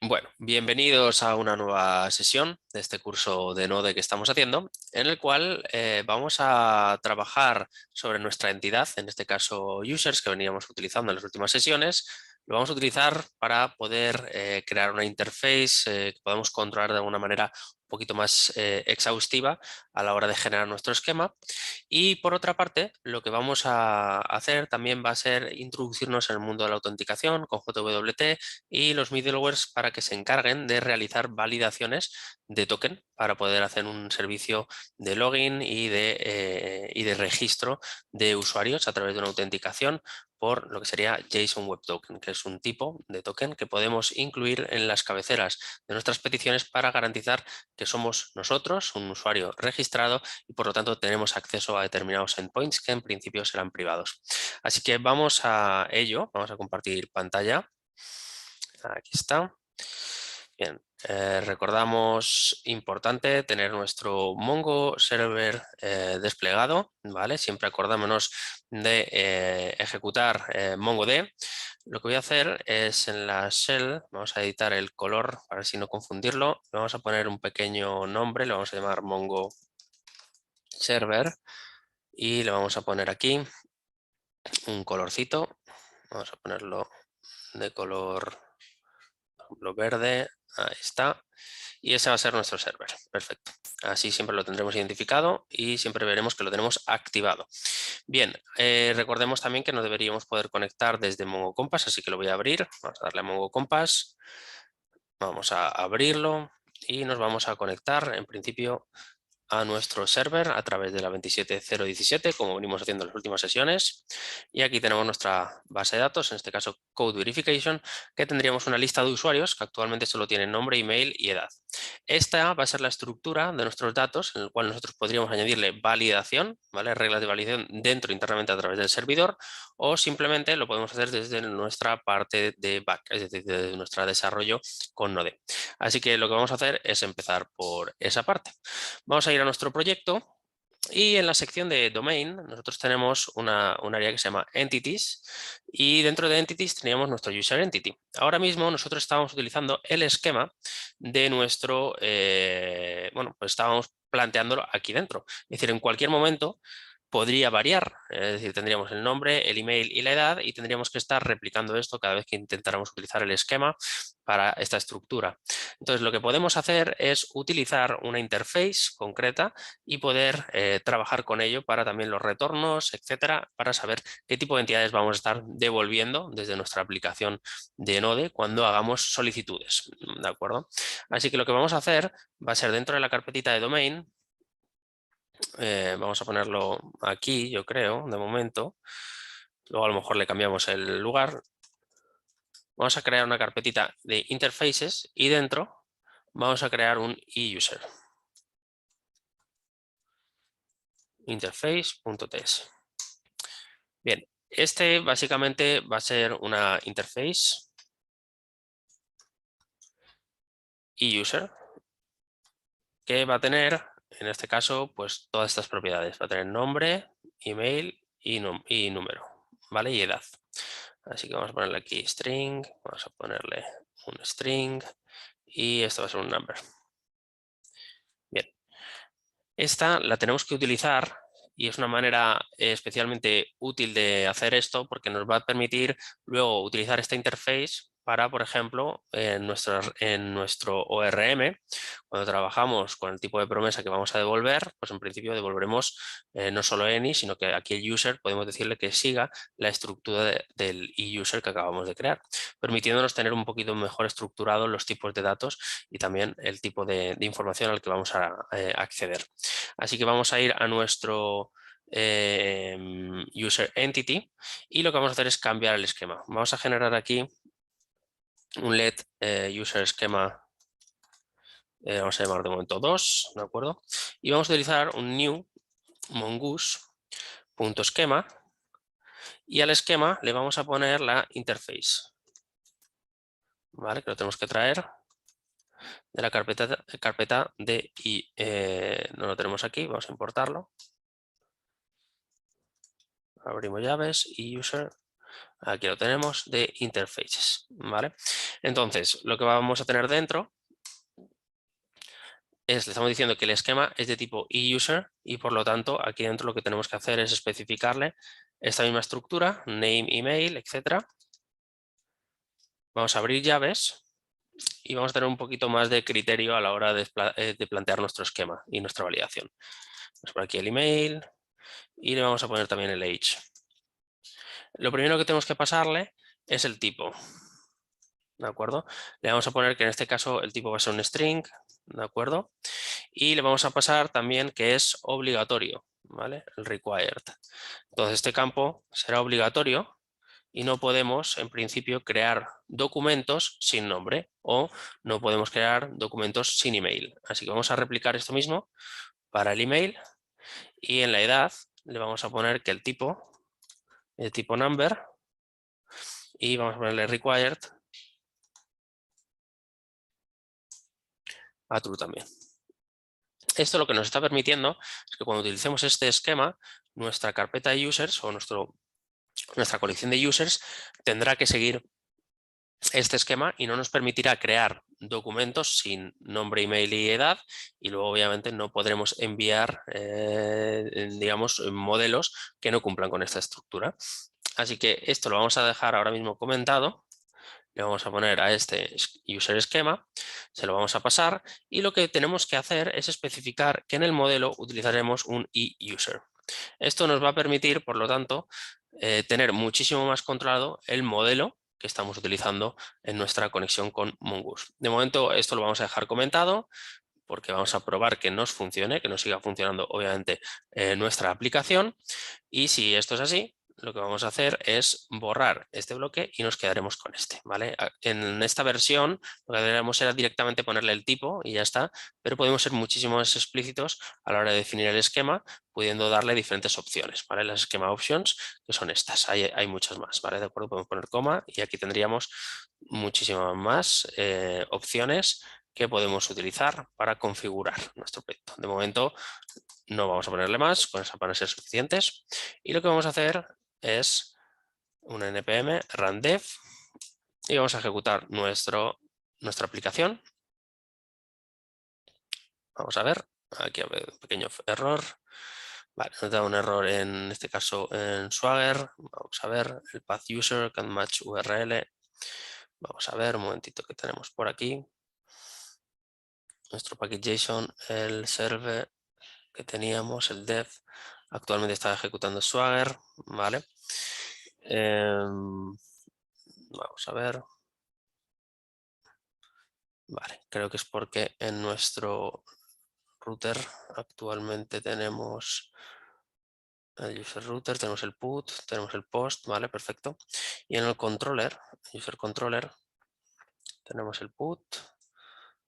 Bueno, bienvenidos a una nueva sesión de este curso de Node que estamos haciendo, en el cual vamos a trabajar sobre nuestra entidad, en este caso users, que veníamos utilizando en las últimas sesiones. Lo vamos a utilizar para poder crear una interface que podamos controlar de alguna manera un poquito más exhaustiva a la hora de generar nuestro esquema. Y por otra parte, lo que vamos a hacer también va a ser introducirnos en el mundo de la autenticación con JWT y los middlewares para que se encarguen de realizar validaciones de token para poder hacer un servicio de login y de registro de usuarios a través de una autenticación por lo que sería JSON Web Token, que es un tipo de token que podemos incluir en las cabeceras de nuestras peticiones para garantizar que somos nosotros, un usuario registrado, y por lo tanto tenemos acceso a determinados endpoints que en principio serán privados. Así que vamos a ello, vamos a compartir pantalla. Aquí está. Bien, recordamos, importante tener nuestro Mongo server desplegado, ¿vale? Siempre acordémonos de ejecutar MongoD. Lo que voy a hacer es en la shell, vamos a editar el color para así no confundirlo. Vamos a poner un pequeño nombre, lo vamos a llamar Mongo server y le vamos a poner aquí un colorcito. Vamos a ponerlo de color, por ejemplo, verde. Ahí está. Y ese va a ser nuestro server. Perfecto. Así siempre lo tendremos identificado y siempre veremos que lo tenemos activado. Bien, recordemos también que no deberíamos poder conectar desde Mongo Compass, así que lo voy a abrir. Vamos a darle a Mongo Compass. Vamos a abrirlo y nos vamos a conectar en principio a nuestro server a través de la 27017, como venimos haciendo en las últimas sesiones. Y aquí tenemos nuestra base de datos, en este caso Code Verification, que tendríamos una lista de usuarios que actualmente solo tienen nombre, email y edad. Esta va a ser la estructura de nuestros datos, en el cual nosotros podríamos añadirle validación, ¿vale? Reglas de validación dentro internamente a través del servidor, o simplemente lo podemos hacer desde nuestra parte de back, es decir, desde nuestro desarrollo con Node. Así que lo que vamos a hacer es empezar por esa parte. Vamos a ir a nuestro proyecto y en la sección de Domain nosotros tenemos un área que se llama Entities y dentro de Entities teníamos nuestro User Entity. Ahora mismo nosotros estábamos utilizando el esquema de nuestro, bueno, pues estábamos planteándolo aquí dentro. Es decir, en cualquier momento podría variar, es decir, tendríamos el nombre, el email y la edad y tendríamos que estar replicando esto cada vez que intentáramos utilizar el esquema para esta estructura. Entonces, lo que podemos hacer es utilizar una interface concreta y poder trabajar con ello para también los retornos, etcétera, para saber qué tipo de entidades vamos a estar devolviendo desde nuestra aplicación de Node cuando hagamos solicitudes, ¿de acuerdo? Así que lo que vamos a hacer va a ser dentro de la carpetita de domain. Vamos a ponerlo aquí, yo creo, de momento. Luego a lo mejor le cambiamos el lugar. Vamos a crear una carpetita de interfaces y dentro vamos a crear un e-user. Interface.ts. Bien, este básicamente va a ser una interface e-user que va a tener, en este caso, pues todas estas propiedades. Va a tener nombre, email y número, ¿vale? Y edad. Así que vamos a ponerle aquí string, vamos a ponerle un string y esto va a ser un number. Bien, esta la tenemos que utilizar y es una manera especialmente útil de hacer esto porque nos va a permitir luego utilizar esta interface para, por ejemplo, en nuestro ORM, cuando trabajamos con el tipo de promesa que vamos a devolver, pues en principio devolveremos no solo any, sino que aquí el user podemos decirle que siga la estructura del e-user que acabamos de crear, permitiéndonos tener un poquito mejor estructurados los tipos de datos y también el tipo de información al que vamos a acceder. Así que vamos a ir a nuestro user entity y lo que vamos a hacer es cambiar el esquema. Vamos a generar aquí un let user schema, vamos a llamar de momento 2, ¿de acuerdo? Y vamos a utilizar un new mongoose.schema y al esquema le vamos a poner la interface, ¿vale? Que lo tenemos que traer de la carpeta de y no lo tenemos aquí, vamos a importarlo. Abrimos llaves y user. Aquí lo tenemos de interfaces, ¿vale? Entonces, lo que vamos a tener dentro le estamos diciendo que el esquema es de tipo e-user y por lo tanto aquí dentro lo que tenemos que hacer es especificarle esta misma estructura, name, email, etc. Vamos a abrir llaves y vamos a tener un poquito más de criterio a la hora de plantear nuestro esquema y nuestra validación. Vamos por aquí el email y le vamos a poner también el age. Lo primero que tenemos que pasarle es el tipo. ¿De acuerdo? Le vamos a poner que en este caso el tipo va a ser un string, ¿de acuerdo? Y le vamos a pasar también que es obligatorio, ¿vale? El required. Entonces este campo será obligatorio y no podemos en principio crear documentos sin nombre o no podemos crear documentos sin email. Así que vamos a replicar esto mismo para el email y en la edad le vamos a poner que el tipo number y vamos a ponerle required a true también. Esto lo que nos está permitiendo es que cuando utilicemos este esquema, nuestra carpeta de users o nuestra colección de users tendrá que seguir este esquema y no nos permitirá crear documentos sin nombre, email y edad y luego obviamente no podremos enviar digamos modelos que no cumplan con esta estructura. Así que esto lo vamos a dejar ahora mismo comentado. Le vamos a poner a este user esquema, se lo vamos a pasar y lo que tenemos que hacer es especificar que en el modelo utilizaremos un e-user. Esto nos va a permitir, por lo tanto, tener muchísimo más controlado el modelo que estamos utilizando en nuestra conexión con Mongoose. De momento esto lo vamos a dejar comentado porque vamos a probar que nos funcione, que nos siga funcionando obviamente nuestra aplicación y si esto es así, lo que vamos a hacer es borrar este bloque y nos quedaremos con este, ¿vale? En esta versión lo que haremos era directamente ponerle el tipo y ya está, pero podemos ser muchísimo más explícitos a la hora de definir el esquema, pudiendo darle diferentes opciones, ¿vale? Las esquema options, que son estas, hay muchas más, ¿vale? De acuerdo, podemos poner coma y aquí tendríamos muchísimas más opciones que podemos utilizar para configurar nuestro proyecto. De momento no vamos a ponerle más, con esas van a ser suficientes. Y lo que vamos a hacer es un npm run dev y vamos a ejecutar nuestra aplicación. Vamos a ver, aquí hay un pequeño error. Vale, nos da un error en este caso en Swagger. Vamos a ver el path user can match URL. Vamos a ver un momentito que tenemos por aquí. Nuestro package.json, el server que teníamos, el dev, actualmente está ejecutando Swagger, ¿vale? Vamos a ver. Vale, creo que es porque en nuestro router actualmente tenemos el user router, tenemos el put, tenemos el post, vale, perfecto. Y en el controller, user controller, tenemos el put,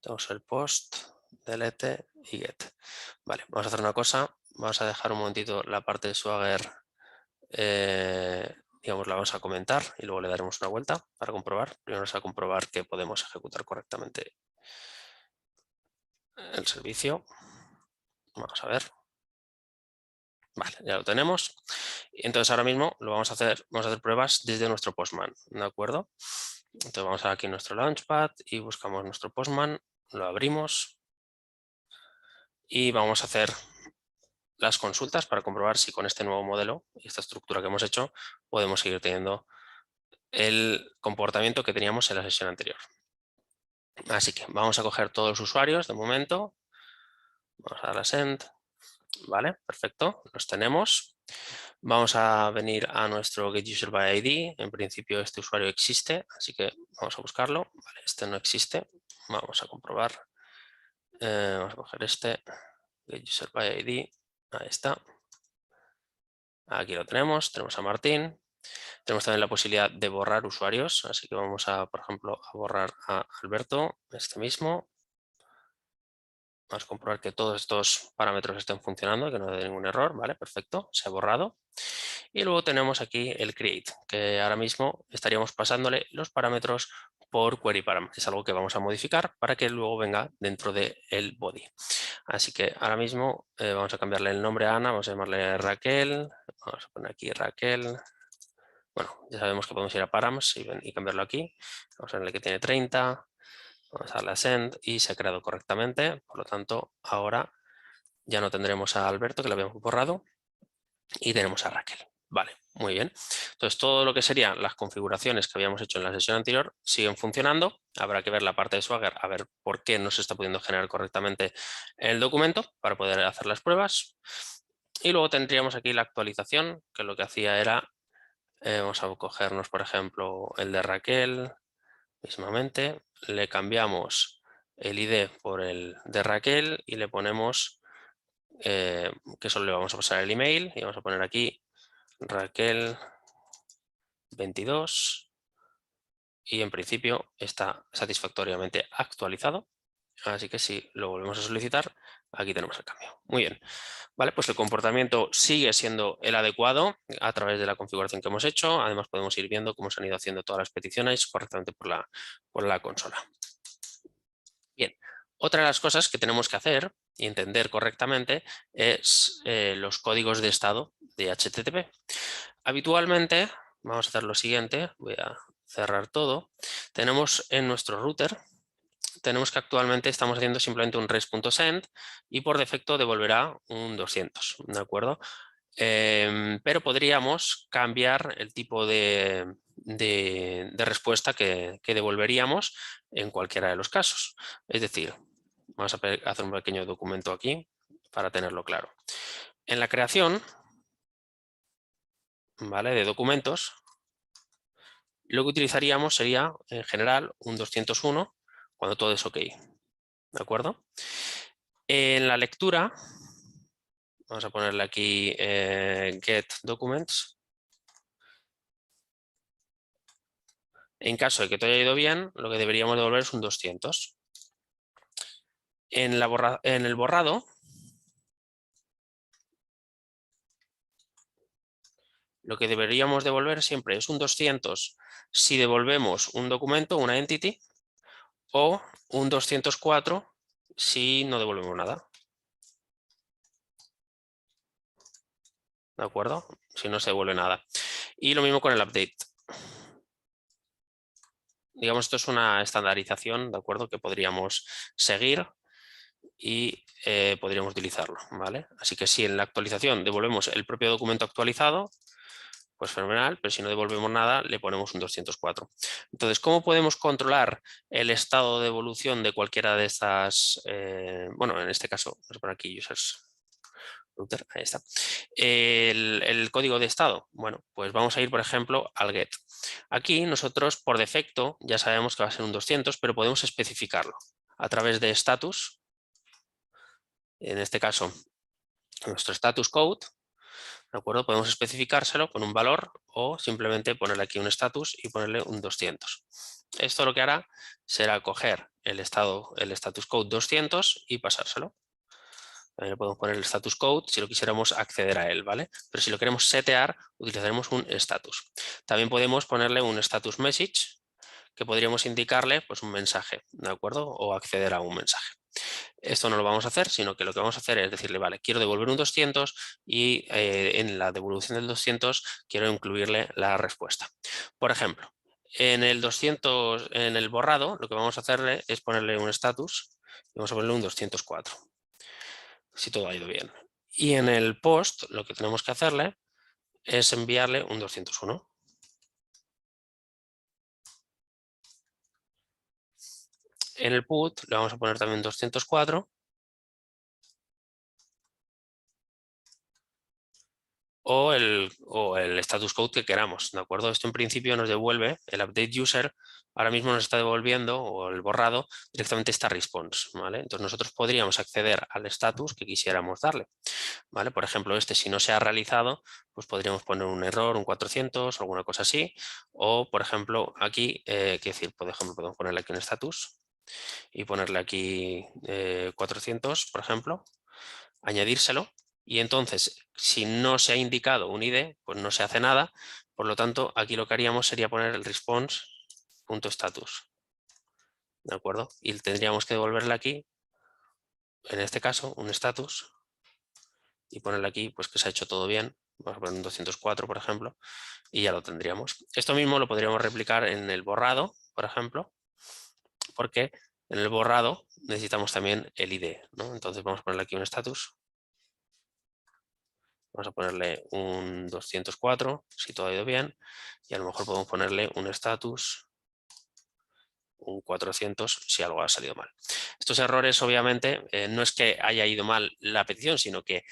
tenemos el post, delete y get. Vale, vamos a hacer una cosa, vamos a dejar un momentito la parte de Swagger, digamos, la vamos a comentar y luego le daremos una vuelta para comprobar. Primero vamos a comprobar que podemos ejecutar correctamente el servicio. Vamos a ver. Vale, ya lo tenemos. Entonces ahora mismo lo vamos a hacer pruebas desde nuestro Postman, ¿de acuerdo? Entonces vamos aquí a nuestro Launchpad y buscamos nuestro Postman, lo abrimos y vamos a hacer las consultas para comprobar si con este nuevo modelo y esta estructura que hemos hecho podemos seguir teniendo el comportamiento que teníamos en la sesión anterior. Así que vamos a coger todos los usuarios de momento, vamos a dar a send, vale, perfecto, los tenemos. Vamos a venir a nuestro getUserById. En principio este usuario existe, así que vamos a buscarlo. Vale, este no existe. Vamos a comprobar. Vamos a coger este getUserById. Ahí está. Aquí lo tenemos. Tenemos a Martín. Tenemos también la posibilidad de borrar usuarios, así que vamos a, por ejemplo, a borrar a Alberto, este mismo. Vamos a comprobar que todos estos parámetros estén funcionando, que no haya ningún error, ¿vale? Perfecto, se ha borrado. Y luego tenemos aquí el create, que ahora mismo estaríamos pasándole los parámetros por query param. Es algo que vamos a modificar para que luego venga dentro del body. Así que ahora mismo vamos a cambiarle el nombre a Ana, vamos a llamarle Raquel, vamos a poner aquí Raquel, Bueno, ya sabemos que podemos ir a params y cambiarlo aquí. Vamos a darle que tiene 30. Vamos a darle a send y se ha creado correctamente. Por lo tanto, ahora ya no tendremos a Alberto, que lo habíamos borrado, y tenemos a Raquel. Vale, muy bien. Entonces, todo lo que serían las configuraciones que habíamos hecho en la sesión anterior siguen funcionando. Habrá que ver la parte de Swagger, a ver por qué no se está pudiendo generar correctamente el documento para poder hacer las pruebas. Y luego tendríamos aquí la actualización, que lo que hacía era, vamos a cogernos, por ejemplo, el de Raquel, mismamente, le cambiamos el ID por el de Raquel y le ponemos que solo le vamos a pasar el email y vamos a poner aquí Raquel 22 y en principio está satisfactoriamente actualizado. Así que si lo volvemos a solicitar, aquí tenemos el cambio. Muy bien. Vale, pues el comportamiento sigue siendo el adecuado a través de la configuración que hemos hecho. Además podemos ir viendo cómo se han ido haciendo todas las peticiones correctamente por la consola. Bien, otra de las cosas que tenemos que hacer y entender correctamente es los códigos de estado de HTTP. Habitualmente, vamos a hacer lo siguiente, voy a cerrar todo. Tenemos en nuestro router, tenemos que actualmente estamos haciendo simplemente un res.send y por defecto devolverá un 200, ¿de acuerdo? Pero podríamos cambiar el tipo de respuesta que devolveríamos en cualquiera de los casos. Es decir, vamos a hacer un pequeño documento aquí para tenerlo claro. En la creación, ¿vale?, de documentos, lo que utilizaríamos sería, en general, un 201 cuando todo es OK. ¿De acuerdo? En la lectura, vamos a ponerle aquí get documents. En caso de que todo haya ido bien, lo que deberíamos devolver es un 200. En el borrado, lo que deberíamos devolver siempre es un 200 si devolvemos un documento, una entity, o un 204 si no devolvemos nada. ¿De acuerdo? Si no se devuelve nada. Y lo mismo con el update. Digamos, esto es una estandarización, ¿de acuerdo?, que podríamos seguir y podríamos utilizarlo, ¿vale? Así que si en la actualización devolvemos el propio documento actualizado, pues fenomenal, pero si no devolvemos nada, le ponemos un 204. Entonces, ¿cómo podemos controlar el estado de evolución de cualquiera de estas? Bueno, en este caso, vamos a poner aquí users router, ahí está. El código de estado, bueno, pues vamos a ir, por ejemplo, al get. Aquí nosotros, por defecto, ya sabemos que va a ser un 200, pero podemos especificarlo a través de status. En este caso, nuestro status code, ¿de acuerdo? Podemos especificárselo con un valor o simplemente ponerle aquí un status y ponerle un 200. Esto lo que hará será coger el status code 200 y pasárselo. También le podemos poner el status code si lo quisiéramos acceder a él, ¿vale? Pero si lo queremos setear, utilizaremos un status. También podemos ponerle un status message, que podríamos indicarle pues un mensaje, ¿de acuerdo? O acceder a un mensaje. Esto no lo vamos a hacer, sino que lo que vamos a hacer es decirle, vale, quiero devolver un 200 y en la devolución del 200 quiero incluirle la respuesta. Por ejemplo, en el borrado, lo que vamos a hacerle es ponerle un status y vamos a ponerle un 204, si todo ha ido bien. Y en el post, lo que tenemos que hacerle es enviarle un 201. En el put le vamos a poner también 204. O el status code que queramos, ¿de acuerdo? Esto en principio nos devuelve, el update user ahora mismo nos está devolviendo, o el borrado, directamente esta response, ¿vale? Entonces nosotros podríamos acceder al status que quisiéramos darle, ¿vale? Por ejemplo, si no se ha realizado, pues podríamos poner un error, un 400 o alguna cosa así, o por ejemplo aquí, por ejemplo, podemos ponerle aquí un status y ponerle aquí 400, por ejemplo, añadírselo. Y entonces, si no se ha indicado un ID, pues no se hace nada. Por lo tanto, aquí lo que haríamos sería poner el response.status. ¿De acuerdo? Y tendríamos que devolverle aquí, en este caso, un status y ponerle aquí pues que se ha hecho todo bien, Vamos a poner un 204, por ejemplo, y ya lo tendríamos. Esto mismo lo podríamos replicar en el borrado, por ejemplo, porque en el borrado necesitamos también el ID, ¿no? Entonces vamos a ponerle aquí un status. Vamos a ponerle un 204, si todo ha ido bien, y a lo mejor podemos ponerle un status, un 400, si algo ha salido mal. Estos errores, obviamente, no es que haya ido mal la petición, sino que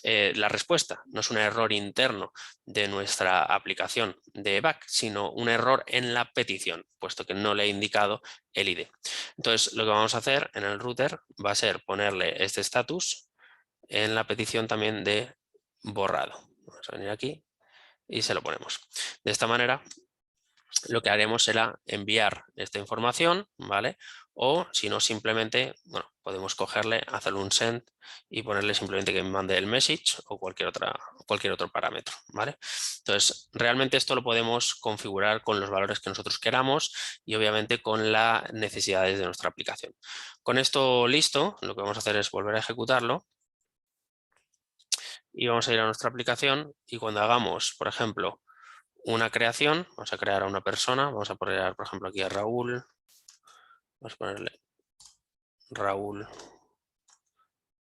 la respuesta no es un error interno de nuestra aplicación de back, sino un error en la petición, puesto que no le he indicado el ID. Entonces, lo que vamos a hacer en el router va a ser ponerle este status en la petición también de borrado. Vamos a venir aquí y se lo ponemos. De esta manera, lo que haremos será enviar esta información, ¿vale? O si no, simplemente, bueno, podemos cogerle, hacerle un send y ponerle simplemente que me mande el message o cualquier otro parámetro, ¿vale? Entonces, realmente esto lo podemos configurar con los valores que nosotros queramos y obviamente con las necesidades de nuestra aplicación. Con esto listo, lo que vamos a hacer es volver a ejecutarlo y vamos a ir a nuestra aplicación y cuando hagamos, por ejemplo, una creación, vamos a crear a una persona, vamos a poner, por ejemplo, aquí a Raúl, vamos a ponerle Raúl,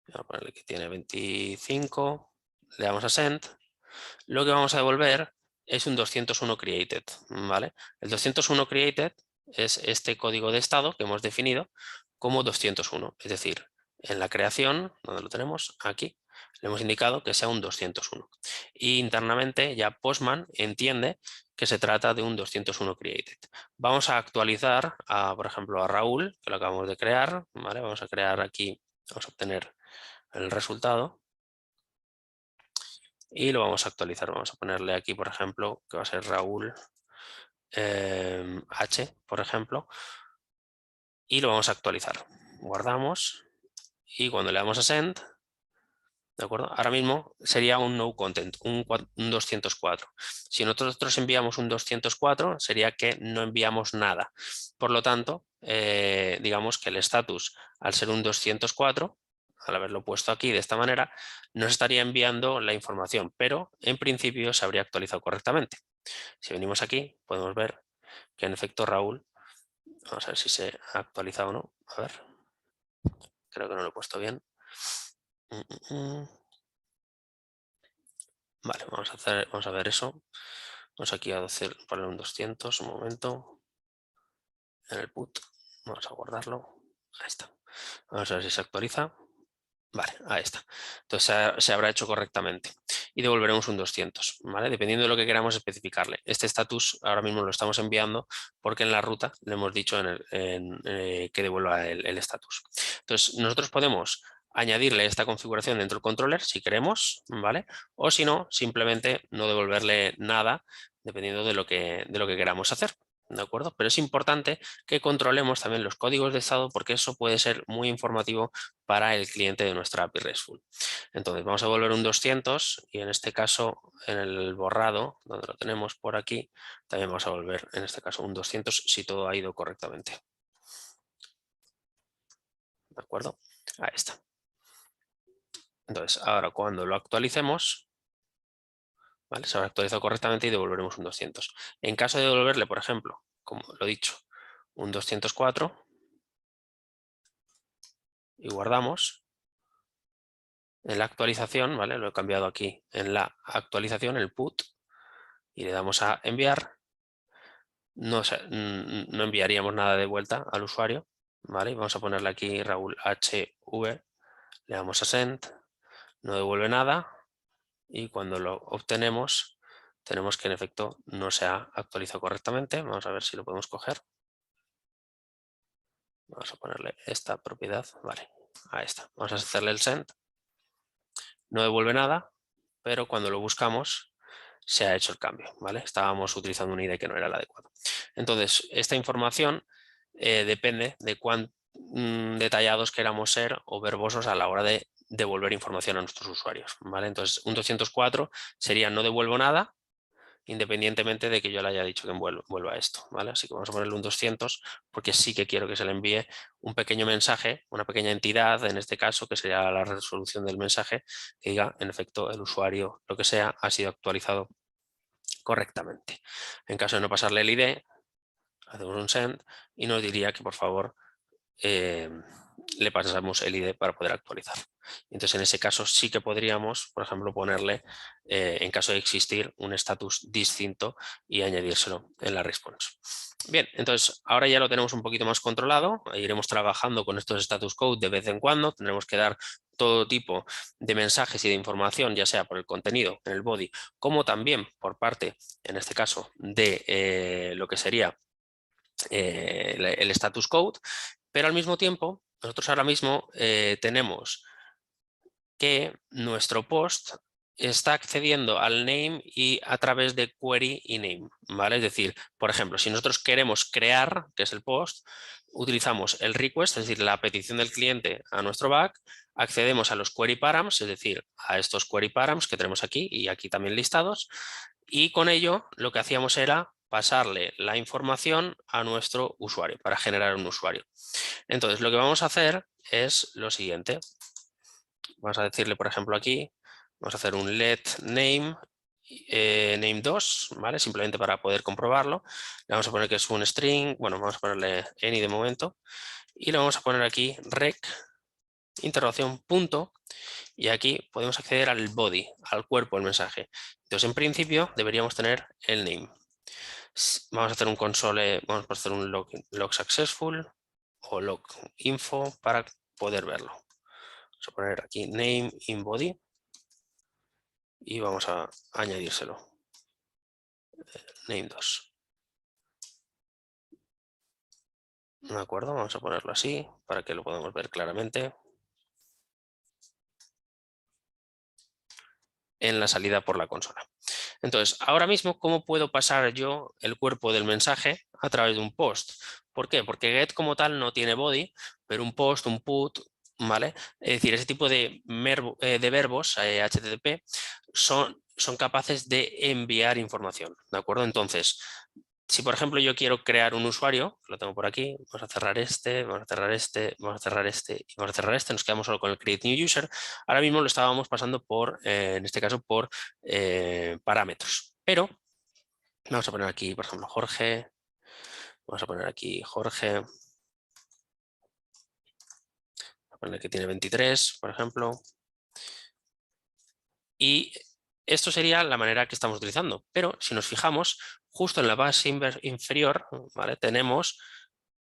vamos a ponerle que tiene 25, le damos a Send, lo que vamos a devolver es un 201 created, ¿vale? El 201 created es este código de estado que hemos definido como 201, es decir, en la creación, donde lo tenemos, aquí, le hemos indicado que sea un 201. Y internamente ya Postman entiende que se trata de un 201 created. Vamos a actualizar, por ejemplo, a Raúl, que lo acabamos de crear, ¿vale? Vamos a crear aquí, vamos a obtener el resultado y lo vamos a actualizar. Vamos a ponerle aquí, por ejemplo, que va a ser Raúl H, por ejemplo, y lo vamos a actualizar. Guardamos y cuando le damos a Send, ¿de acuerdo? Ahora mismo sería un no content, un 204. Si nosotros enviamos un 204, sería que no enviamos nada. Por lo tanto, digamos que el status, al ser un 204, al haberlo puesto aquí de esta manera, nos estaría enviando la información, pero en principio se habría actualizado correctamente. Si venimos aquí, podemos ver que en efecto Raúl, vamos a ver si se ha actualizado o no. A ver, creo que no lo he puesto bien. Vale, vamos a ver eso. Vamos aquí a poner un 200, un momento. En el put. Vamos a guardarlo. Ahí está. Vamos a ver si se actualiza. Vale, ahí está. Entonces se habrá hecho correctamente. Y devolveremos un 200, ¿vale? Dependiendo de lo que queramos especificarle. Este status ahora mismo lo estamos enviando porque en la ruta le hemos dicho que devuelva el status. Entonces nosotros podemos añadirle esta configuración dentro del controller si queremos, ¿vale? O si no, simplemente no devolverle nada dependiendo de lo que queramos hacer. ¿De acuerdo? Pero es importante que controlemos también los códigos de estado porque eso puede ser muy informativo para el cliente de nuestra API RESTful. Entonces vamos a volver un 200 y en este caso en el borrado, donde lo tenemos por aquí, también vamos a volver en este caso un 200 si todo ha ido correctamente. ¿De acuerdo? Ahí está. Entonces ahora cuando lo actualicemos, ¿vale? Se habrá actualizado correctamente y devolveremos un 200. En caso de devolverle, por ejemplo, como lo he dicho, un 204 y guardamos, en la actualización, ¿vale? Lo he cambiado aquí en la actualización, el put, y le damos a enviar. No, no enviaríamos nada de vuelta al usuario, ¿vale? Y vamos a ponerle aquí Raúl HV, le damos a Send, no devuelve nada y cuando lo obtenemos tenemos que en efecto no se ha actualizado correctamente. Vamos a ver si lo podemos coger. Vamos a ponerle esta propiedad, vale, ahí está. Vamos a hacerle el Send, no devuelve nada, pero cuando lo buscamos se ha hecho el cambio, ¿vale? Estábamos utilizando un ID que no era el adecuado. Entonces, esta información depende de cuán detallados queramos ser o verbosos a la hora de devolver información a nuestros usuarios, ¿vale? Entonces, un 204 sería no devuelvo nada independientemente de que yo le haya dicho que vuelva esto, ¿vale? Así que vamos a ponerle un 200 porque sí que quiero que se le envíe un pequeño mensaje, una pequeña entidad, en este caso, que sería la resolución del mensaje, que diga, en efecto, el usuario, lo que sea, ha sido actualizado correctamente. En caso de no pasarle el ID, hacemos un send y nos diría que por favor le pasamos el ID para poder actualizar. Entonces, en ese caso sí que podríamos, por ejemplo, ponerle, en caso de existir, un estatus distinto y añadírselo en la response. Bien, entonces ahora ya lo tenemos un poquito más controlado. Iremos trabajando con estos status code de vez en cuando. Tendremos que dar todo tipo de mensajes y de información, ya sea por el contenido en el body, como también por parte, en este caso, de lo que sería el status code, pero al mismo tiempo nosotros ahora mismo tenemos que nuestro post está accediendo al name y a través de query y name, ¿vale? Es decir, por ejemplo, si nosotros queremos crear, que es el post, utilizamos el request, es decir, la petición del cliente a nuestro back, accedemos a los query params, es decir, a estos query params que tenemos aquí y aquí también listados, y con ello lo que hacíamos era pasarle la información a nuestro usuario para generar un usuario. Entonces, lo que vamos a hacer es lo siguiente. Vamos a decirle, por ejemplo, aquí, vamos a hacer un let name, name 2, ¿vale? Simplemente para poder comprobarlo. Le vamos a poner que es un string, bueno, vamos a ponerle any de momento, y le vamos a poner aquí rec, interrogación, punto, y aquí podemos acceder al body, al cuerpo del mensaje. Entonces, en principio, deberíamos tener el name. Vamos a hacer un console, vamos a hacer un log successful o log info para poder verlo. Vamos a poner aquí name in body y vamos a añadírselo. Name 2. ¿De acuerdo? Vamos a ponerlo así para que lo podamos ver claramente en la salida por la consola. Entonces, ahora mismo, ¿cómo puedo pasar yo el cuerpo del mensaje a través de un post? ¿Por qué? Porque get como tal no tiene body, pero un post, un put, ¿vale? Es decir, ese tipo de verbos HTTP son capaces de enviar información, ¿de acuerdo? Entonces, si por ejemplo yo quiero crear un usuario, lo tengo por aquí, vamos a cerrar este, vamos a cerrar este, vamos a cerrar este y vamos a cerrar este, nos quedamos solo con el create new user. Ahora mismo lo estábamos pasando por, en este caso, por parámetros. Pero vamos a poner aquí, por ejemplo, Jorge, vamos a poner aquí Jorge, vamos a poner que tiene 23, por ejemplo. Y esto sería la manera que estamos utilizando. Pero si nos fijamos, justo en la base inferior, ¿vale? Tenemos,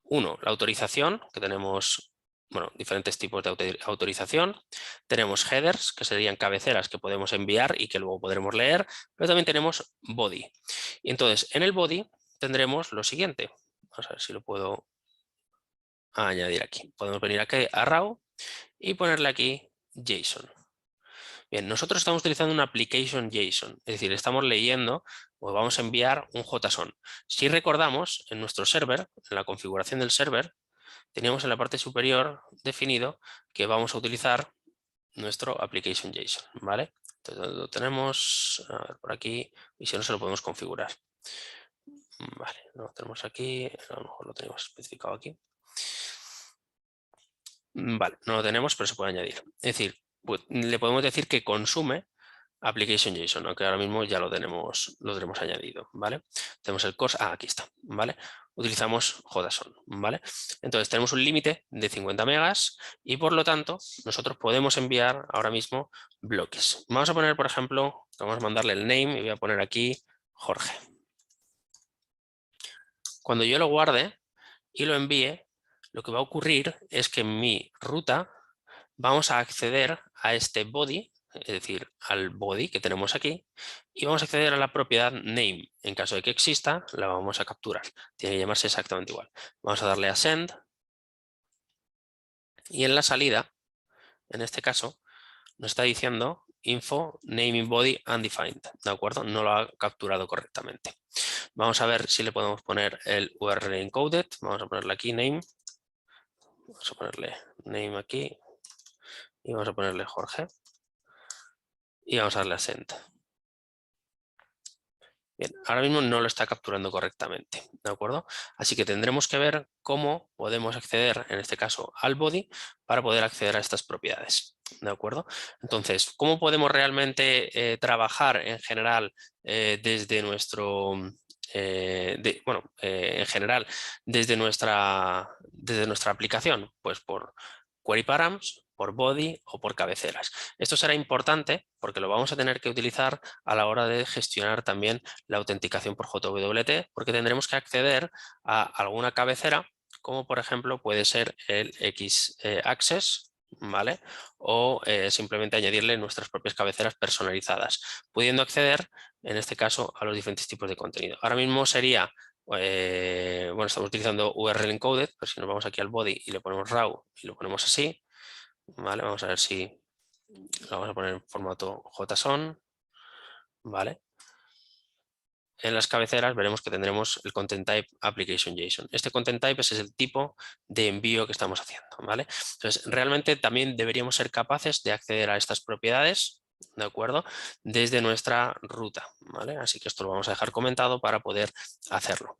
uno, la autorización, que tenemos, bueno, diferentes tipos de autorización. Tenemos headers, que serían cabeceras que podemos enviar y que luego podremos leer. Pero también tenemos body. Y entonces, en el body tendremos lo siguiente. Vamos a ver si lo puedo añadir aquí. Podemos venir aquí a raw y ponerle aquí JSON. Bien, nosotros estamos utilizando una application JSON, es decir, estamos leyendo o vamos a enviar un JSON. Si recordamos, en nuestro server, en la configuración del server, teníamos en la parte superior definido que vamos a utilizar nuestro application JSON, ¿vale? Entonces lo tenemos, a ver, por aquí, y si no se lo podemos configurar. Vale, lo tenemos aquí, a lo mejor lo tenemos especificado aquí. Vale, no lo tenemos, pero se puede añadir. Es decir, pues, le podemos decir que consume application JSON, aunque ahora mismo ya lo tenemos añadido, ¿vale? Tenemos el course, aquí está, ¿vale? Utilizamos JSON, ¿vale? Entonces tenemos un límite de 50 megas y por lo tanto nosotros podemos enviar ahora mismo bloques. Vamos a poner, por ejemplo, vamos a mandarle el name y voy a poner aquí Jorge. Cuando yo lo guarde y lo envíe, lo que va a ocurrir es que en mi ruta vamos a acceder a este body, es decir, al body que tenemos aquí, y vamos a acceder a la propiedad name. En caso de que exista, la vamos a capturar. Tiene que llamarse exactamente igual. Vamos a darle a send y en la salida, en este caso, nos está diciendo info naming body undefined, ¿de acuerdo? No lo ha capturado correctamente. Vamos a ver si le podemos poner el URL encoded. Vamos a ponerle aquí name. Vamos a ponerle name aquí y vamos a ponerle Jorge y vamos a darle a send. Bien, ahora mismo no lo está capturando correctamente, ¿de acuerdo? Así que tendremos que ver cómo podemos acceder, en este caso, al body para poder acceder a estas propiedades, ¿de acuerdo? Entonces, ¿cómo podemos realmente trabajar en general desde nuestro... en general, desde nuestra aplicación? Pues por query params, por body o por cabeceras. Esto será importante porque lo vamos a tener que utilizar a la hora de gestionar también la autenticación por JWT, porque tendremos que acceder a alguna cabecera, como por ejemplo puede ser el X-Access, ¿vale? O simplemente añadirle nuestras propias cabeceras personalizadas, pudiendo acceder, en este caso, a los diferentes tipos de contenido. Ahora mismo sería, bueno, estamos utilizando URL encoded, pero si nos vamos aquí al body y le ponemos raw y lo ponemos así, ¿vale? Vamos a ver si lo vamos a poner en formato JSON, ¿vale? En las cabeceras veremos que tendremos el content type application JSON. Este content type es el tipo de envío que estamos haciendo, ¿vale? Entonces, realmente también deberíamos ser capaces de acceder a estas propiedades, ¿de acuerdo? Desde nuestra ruta, ¿vale? Así que esto lo vamos a dejar comentado para poder hacerlo.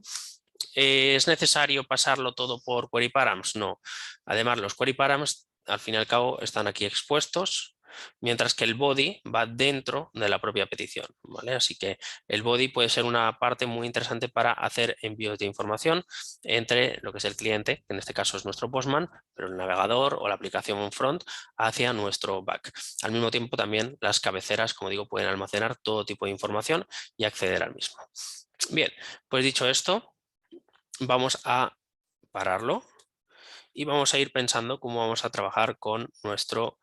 ¿Es necesario pasarlo todo por query params? No. Además, los query params, al fin y al cabo, están aquí expuestos, mientras que el body va dentro de la propia petición, ¿vale? Así que el body puede ser una parte muy interesante para hacer envíos de información entre lo que es el cliente, que en este caso es nuestro Postman, pero el navegador o la aplicación front hacia nuestro back. Al mismo tiempo, también las cabeceras, como digo, pueden almacenar todo tipo de información y acceder al mismo. Bien, pues dicho esto, vamos a pararlo y vamos a ir pensando cómo vamos a trabajar con nuestro,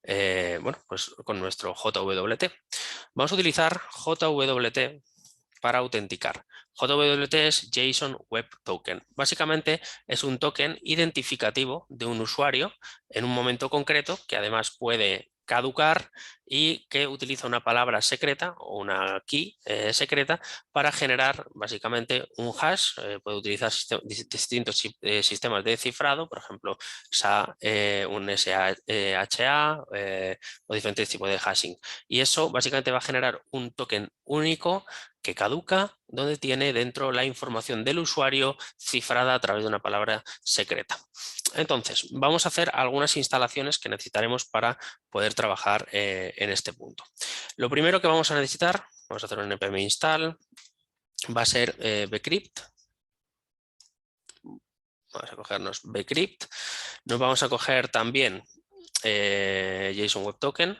pues con nuestro JWT. Vamos a utilizar JWT para autenticar. JWT es JSON Web Token. Básicamente es un token identificativo de un usuario en un momento concreto que además puede caducar y que utiliza una palabra secreta o una key secreta para generar básicamente un hash. Puede utilizar distintos sistemas de cifrado, por ejemplo, un SHA o diferentes tipos de hashing. Y eso básicamente va a generar un token único que caduca, donde tiene dentro la información del usuario cifrada a través de una palabra secreta. Entonces, vamos a hacer algunas instalaciones que necesitaremos para poder trabajar en este punto. Lo primero que vamos a necesitar, vamos a hacer un npm install, va a ser bcrypt. Vamos a cogernos bcrypt. Nos vamos a coger también JSON Web Token.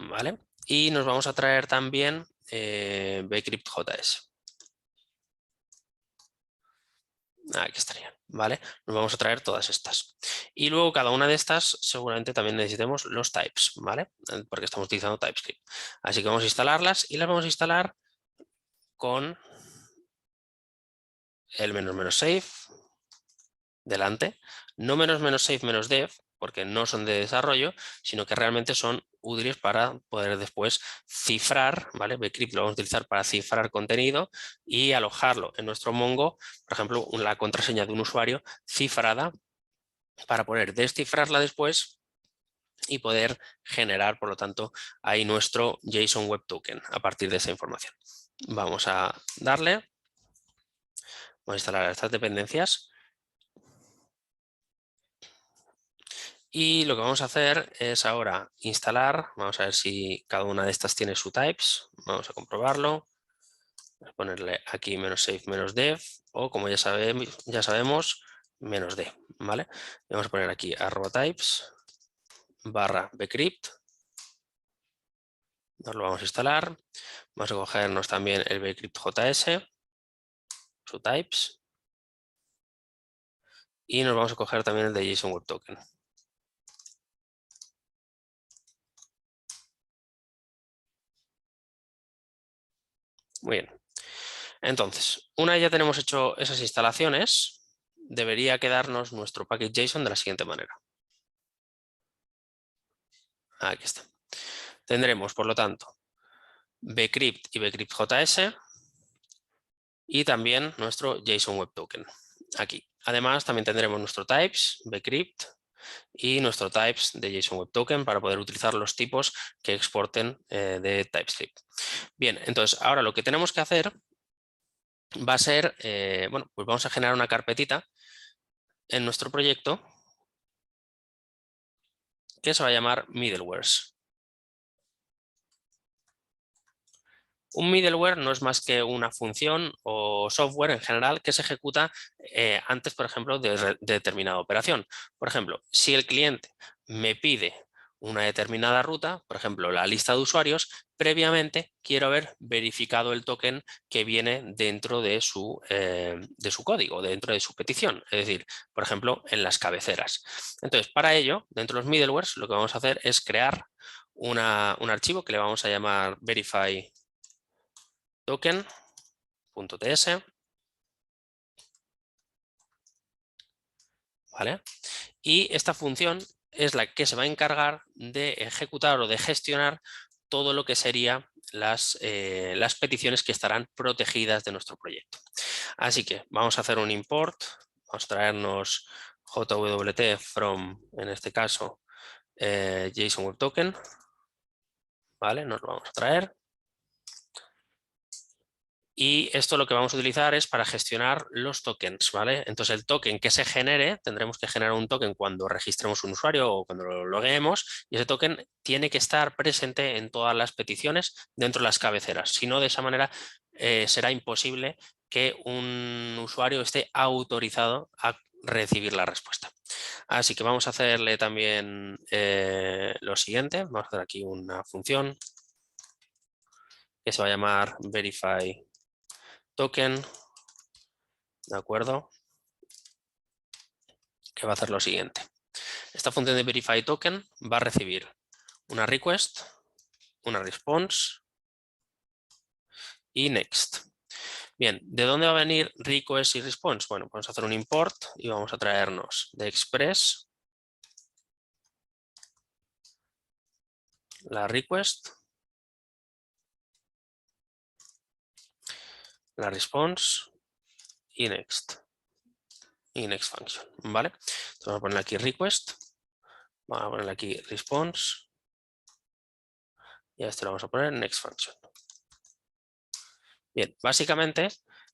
¿Vale? Y nos vamos a traer también bcrypt.js. Aquí estarían, ¿vale? Nos vamos a traer todas estas. Y luego cada una de estas seguramente también necesitemos los types, ¿vale? Porque estamos utilizando TypeScript. Así que vamos a instalarlas y las vamos a instalar con el "-save delante. No "-save "-dev", porque no son de desarrollo, sino que realmente son útiles para poder después cifrar, ¿vale? Bcrypt lo vamos a utilizar para cifrar contenido y alojarlo en nuestro Mongo, por ejemplo, la contraseña de un usuario cifrada para poder descifrarla después y poder generar, por lo tanto, ahí nuestro JSON Web Token a partir de esa información. Vamos a darle, vamos a instalar estas dependencias. Y lo que vamos a hacer es ahora instalar, vamos a ver si cada una de estas tiene su types, vamos a comprobarlo. Vamos a ponerle aquí "-save "-dev", o como ya sabemos, "-d", ¿vale? Y vamos a poner aquí @types /bcrypt. Nos lo vamos a instalar. Vamos a cogernos también el bcrypt.js, su types. Y nos vamos a coger también el de JSON Web Token. Muy bien. Entonces, una vez ya tenemos hecho esas instalaciones, debería quedarnos nuestro package JSON de la siguiente manera. Aquí está. Tendremos, por lo tanto, bcrypt y bcrypt.js y también nuestro JSON Web Token aquí. Además, también tendremos nuestro types, bcrypt, y nuestro types de JSON Web Token para poder utilizar los tipos que exporten de TypeScript. Bien, entonces ahora lo que tenemos que hacer va a ser, bueno, pues vamos a generar una carpetita en nuestro proyecto que se va a llamar middlewares. Un middleware no es más que una función o software en general que se ejecuta antes, por ejemplo, de determinada operación. Por ejemplo, si el cliente me pide una determinada ruta, por ejemplo, la lista de usuarios, previamente quiero haber verificado el token que viene dentro de su código, dentro de su petición. Es decir, por ejemplo, en las cabeceras. Entonces, para ello, dentro de los middlewares, lo que vamos a hacer es crear un archivo que le vamos a llamar verify token.ts, ¿vale? Y esta función es la que se va a encargar de ejecutar o de gestionar todo lo que serían las peticiones que estarán protegidas de nuestro proyecto. Así que vamos a hacer un import, vamos a traernos JWT from, en este caso, JSON Web Token, ¿vale? Nos lo vamos a traer. Y esto lo que vamos a utilizar es para gestionar los tokens, ¿vale? Entonces el token que se genere, tendremos que generar un token cuando registremos un usuario o cuando lo logueemos, y ese token tiene que estar presente en todas las peticiones dentro de las cabeceras. Si no, de esa manera será imposible que un usuario esté autorizado a recibir la respuesta. Así que vamos a hacerle también lo siguiente. Vamos a hacer aquí una función que se va a llamar verify token, ¿de acuerdo? Que va a hacer lo siguiente. Esta función de verify token va a recibir una request, una response y next. Bien, ¿de dónde va a venir request y response? Bueno, vamos a hacer un import y vamos a traernos de express la request, la response y next function, ¿vale? Entonces vamos a poner aquí request, vamos a poner aquí response y a este lo vamos a poner next function. Bien, básicamente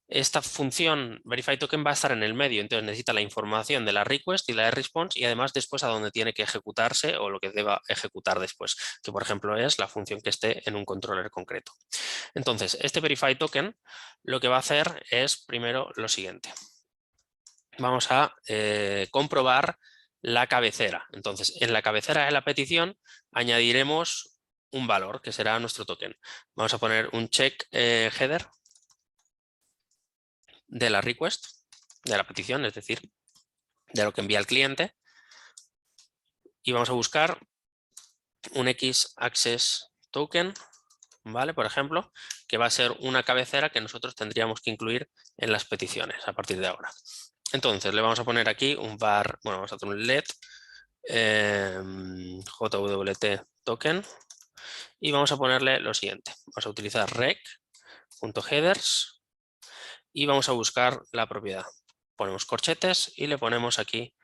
esta función verify token va a estar en el medio, entonces necesita la información de la request y la de response y además después a donde tiene que ejecutarse o lo que deba ejecutar después, que por ejemplo es la función que esté en un controller concreto. Entonces, este verify token lo que va a hacer es primero lo siguiente. Vamos a comprobar la cabecera. Entonces, en la cabecera de la petición añadiremos un valor que será nuestro token. Vamos a poner un check header de la request, de la petición, es decir, de lo que envía el cliente. Y vamos a buscar un X-Access Token, ¿vale? Por ejemplo, que va a ser una cabecera que nosotros tendríamos que incluir en las peticiones a partir de ahora. Entonces, le vamos a poner aquí un var, bueno, vamos a hacer un let JWT token y vamos a ponerle lo siguiente. Vamos a utilizar rec.headers y vamos a buscar la propiedad. Ponemos corchetes y le ponemos aquí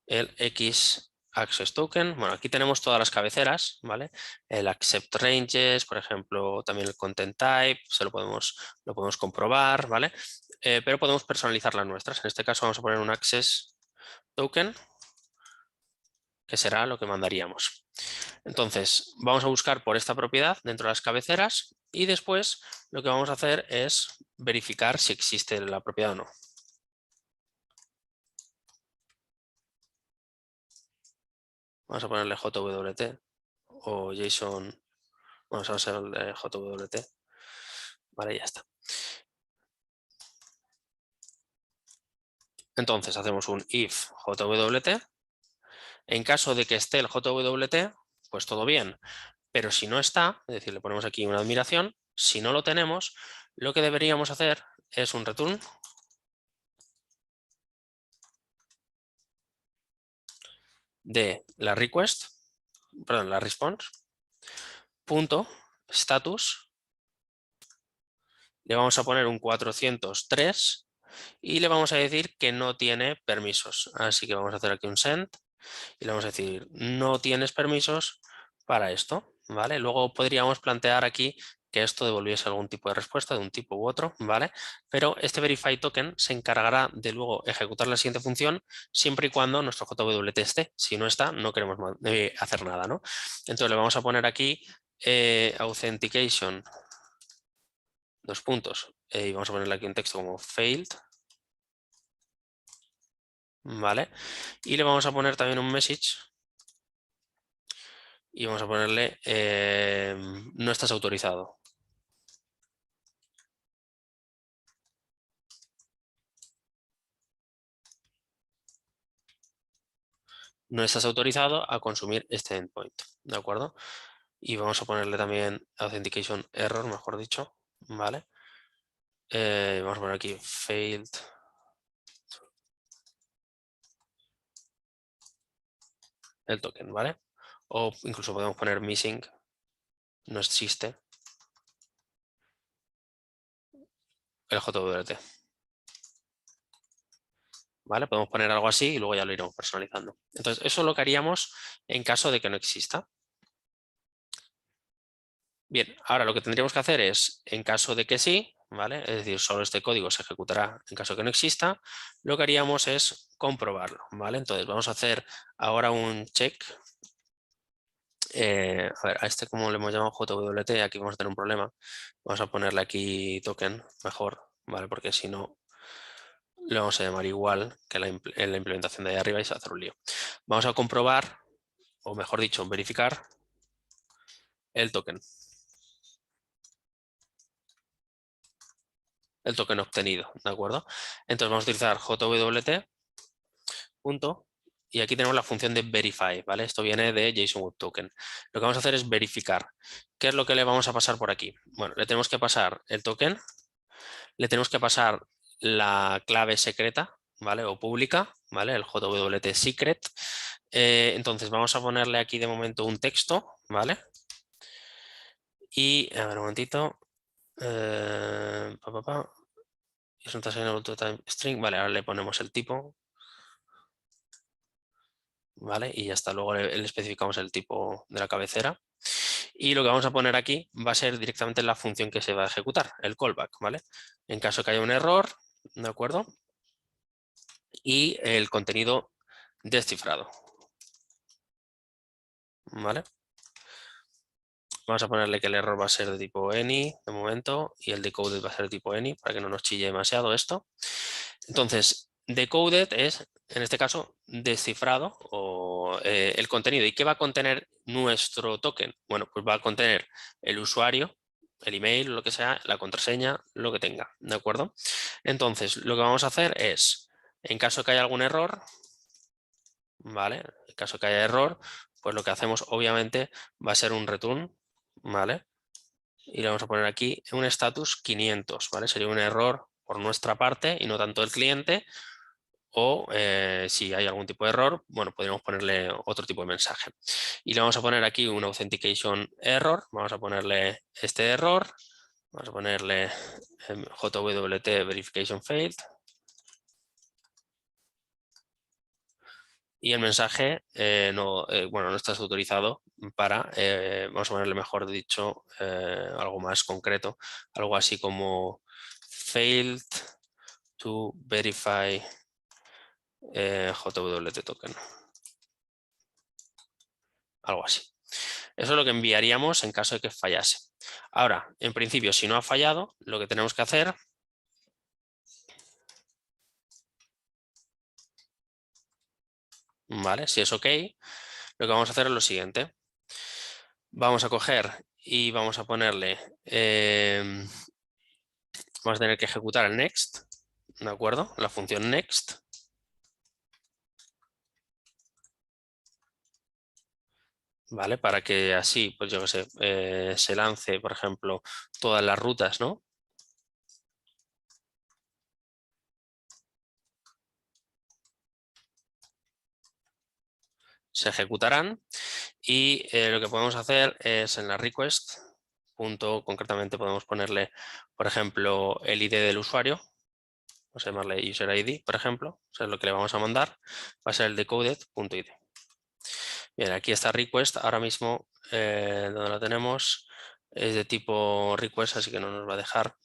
el X-Access Token. Bueno, aquí tenemos todas las cabeceras, ¿vale? El Accept Ranges, por ejemplo, también el Content Type, lo podemos comprobar, ¿vale? Pero podemos personalizar las nuestras. En este caso vamos a poner un Access Token, que será lo que mandaríamos. Entonces, vamos a buscar por esta propiedad dentro de las cabeceras y después lo que vamos a hacer es verificar si existe la propiedad o no. Vamos a ponerle JWT o JSON, vamos a usar el JWT, vale, ya está. Entonces hacemos un if JWT, en caso de que esté el JWT, pues todo bien, pero si no está, es decir, le ponemos aquí una admiración, si no lo tenemos, lo que deberíamos hacer es un return de la request, perdón, la response, punto status, le vamos a poner un 403 y le vamos a decir que no tiene permisos. Así que vamos a hacer aquí un send Y le vamos a decir, no tienes permisos para esto, ¿vale? Luego podríamos plantear aquí que esto devolviese algún tipo de respuesta de un tipo u otro, ¿vale? Pero este verify token se encargará de luego ejecutar la siguiente función siempre y cuando nuestro JWT esté. Si no está, no queremos hacer nada, ¿no? Entonces le vamos a poner aquí authentication, dos puntos, y vamos a ponerle aquí un texto como failed, ¿vale? Y le vamos a poner también un message y vamos a ponerle no estás autorizado. No estás autorizado a consumir este endpoint, ¿de acuerdo? Y vamos a ponerle también authentication error, mejor dicho, ¿vale? Vamos a poner aquí failed el token, ¿vale? O incluso podemos poner missing, no existe el JWT, ¿vale? Podemos poner algo así y luego ya lo iremos personalizando. Entonces, eso es lo que haríamos en caso de que no exista. Bien, ahora lo que tendríamos que hacer es, en caso de que sí, ¿vale? Es decir, solo este código se ejecutará en caso de que no exista, lo que haríamos es comprobarlo, ¿vale? Entonces vamos a hacer ahora un check. A ver, a este como le hemos llamado JWT, aquí vamos a tener un problema. Vamos a ponerle aquí token mejor, ¿vale? Porque si no, le vamos a llamar igual que en la implementación de ahí arriba y se va a hacer un lío. Vamos a comprobar, o mejor dicho, verificar el token obtenido, ¿de acuerdo? Entonces vamos a utilizar JWT punto, y aquí tenemos la función de verify, ¿vale? Esto viene de JSON Web Token. Lo que vamos a hacer es verificar. ¿Qué es lo que le vamos a pasar por aquí? Bueno, le tenemos que pasar el token, le tenemos que pasar la clave secreta, ¿vale? O pública, ¿vale? El JWT secret. Entonces vamos a ponerle aquí de momento un texto, ¿vale? Y, a ver, un momentito. Pa, pa, pa. Es un time string. Vale, ahora le ponemos el tipo, ¿vale? Y ya está. Luego le especificamos el tipo de la cabecera. Y lo que vamos a poner aquí va a ser directamente la función que se va a ejecutar, el callback, ¿vale? En caso que haya un error, ¿de acuerdo? Y el contenido descifrado, ¿vale? Vamos a ponerle que el error va a ser de tipo any de momento y el decoded va a ser de tipo any para que no nos chille demasiado esto. Entonces, decoded es, en este caso, descifrado o el contenido. ¿Y qué va a contener nuestro token? Bueno, pues va a contener el usuario, el email, lo que sea, la contraseña, lo que tenga, ¿de acuerdo? Entonces, lo que vamos a hacer es, en caso que haya algún error, ¿vale? En caso que haya error, pues lo que hacemos obviamente va a ser un return, ¿vale? Y le vamos a poner aquí un status 500, ¿vale? Sería un error por nuestra parte y no tanto el cliente. O si hay algún tipo de error, bueno, podríamos ponerle otro tipo de mensaje. Y le vamos a poner aquí un authentication error. Vamos a ponerle este error. Vamos a ponerle JWT verification failed. Y el mensaje bueno, no estás autorizado para, vamos a ponerle mejor dicho, algo más concreto, algo así como failed to verify JWT token, algo así. Eso es lo que enviaríamos en caso de que fallase. Ahora, en principio, si no ha fallado, lo que tenemos que hacer ¿vale? Si es OK, lo que vamos a hacer es lo siguiente. Vamos a coger y vamos a ponerle, vamos a tener que ejecutar el next, ¿de acuerdo? La función next. ¿Vale? Para que así, pues yo qué sé, se lance, por ejemplo, todas las rutas, ¿no? Se ejecutarán y lo que podemos hacer es en la request, concretamente podemos ponerle, por ejemplo, el ID del usuario, vamos a llamarle user ID, por ejemplo, o sea, lo que le vamos a mandar va a ser el decoded.id. Bien, aquí está request. Ahora mismo donde la tenemos es de tipo request, así que no nos va a dejar.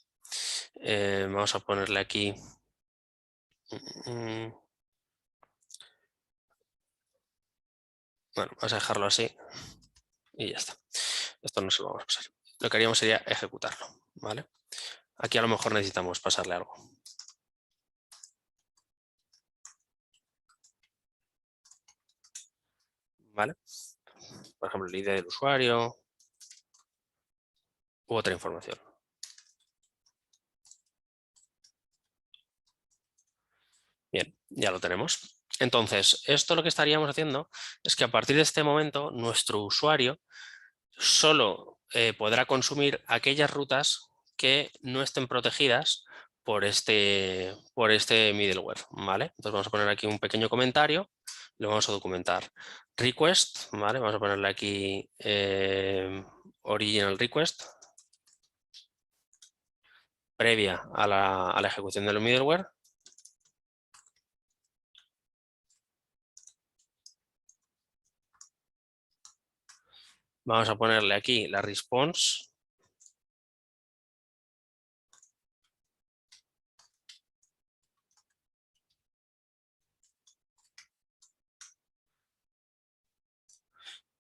Vamos a ponerle aquí. Bueno, vamos a dejarlo así y ya está. Esto no se lo vamos a pasar. Lo que haríamos sería ejecutarlo, ¿vale? Aquí a lo mejor necesitamos pasarle algo. ¿Vale? Por ejemplo, el ID del usuario u otra información. Bien, ya lo tenemos. Entonces, esto lo que estaríamos haciendo es que a partir de este momento nuestro usuario solo podrá consumir aquellas rutas que no estén protegidas por este middleware, ¿vale? Entonces vamos a poner aquí un pequeño comentario, lo vamos a documentar. Request, ¿vale? Vamos a ponerle aquí original request, previa a la ejecución del middleware. Vamos a ponerle aquí la response.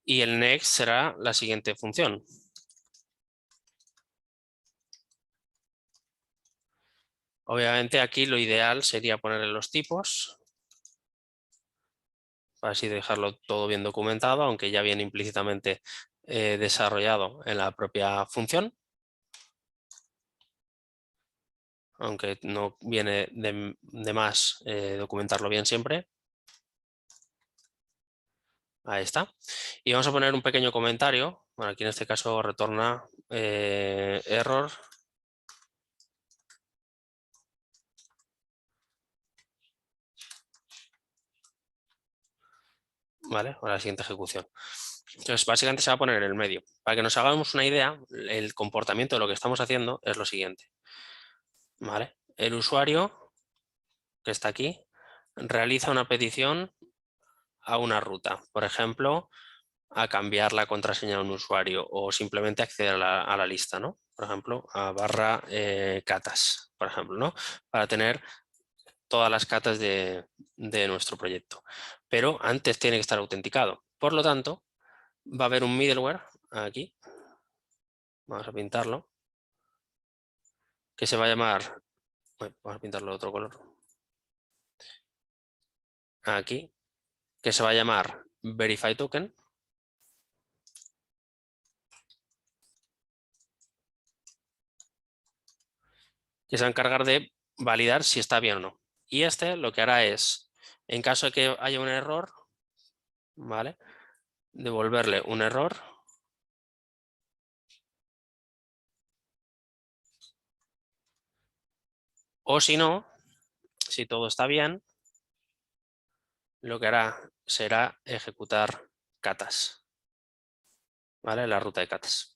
Y el next será la siguiente función. Obviamente aquí lo ideal sería ponerle los tipos, para así dejarlo todo bien documentado, aunque ya viene implícitamente desarrollado en la propia función. Aunque no viene de más documentarlo bien siempre. Ahí está. Y vamos a poner un pequeño comentario. Bueno, aquí en este caso retorna error. Vale, para la siguiente ejecución. Entonces, básicamente se va a poner en el medio. Para que nos hagamos una idea, el comportamiento de lo que estamos haciendo es lo siguiente. ¿Vale? El usuario, que está aquí, realiza una petición a una ruta. Por ejemplo, a cambiar la contraseña de un usuario o simplemente acceder a la lista, ¿no? Por ejemplo, a barra catas, por ejemplo, ¿no? Para tener todas las catas de nuestro proyecto. Pero antes tiene que estar autenticado. Por lo tanto, va a haber un middleware aquí. Vamos a pintarlo. Que se va a llamar... Bueno, vamos a pintarlo de otro color. Aquí. Que se va a llamar Verify Token. Que se va a encargar de validar si está bien o no. Y este lo que hará es, en caso de que haya un error, ¿vale? Devolverle un error. O si no, si todo está bien, lo que hará será ejecutar catas, ¿vale? La ruta de catas.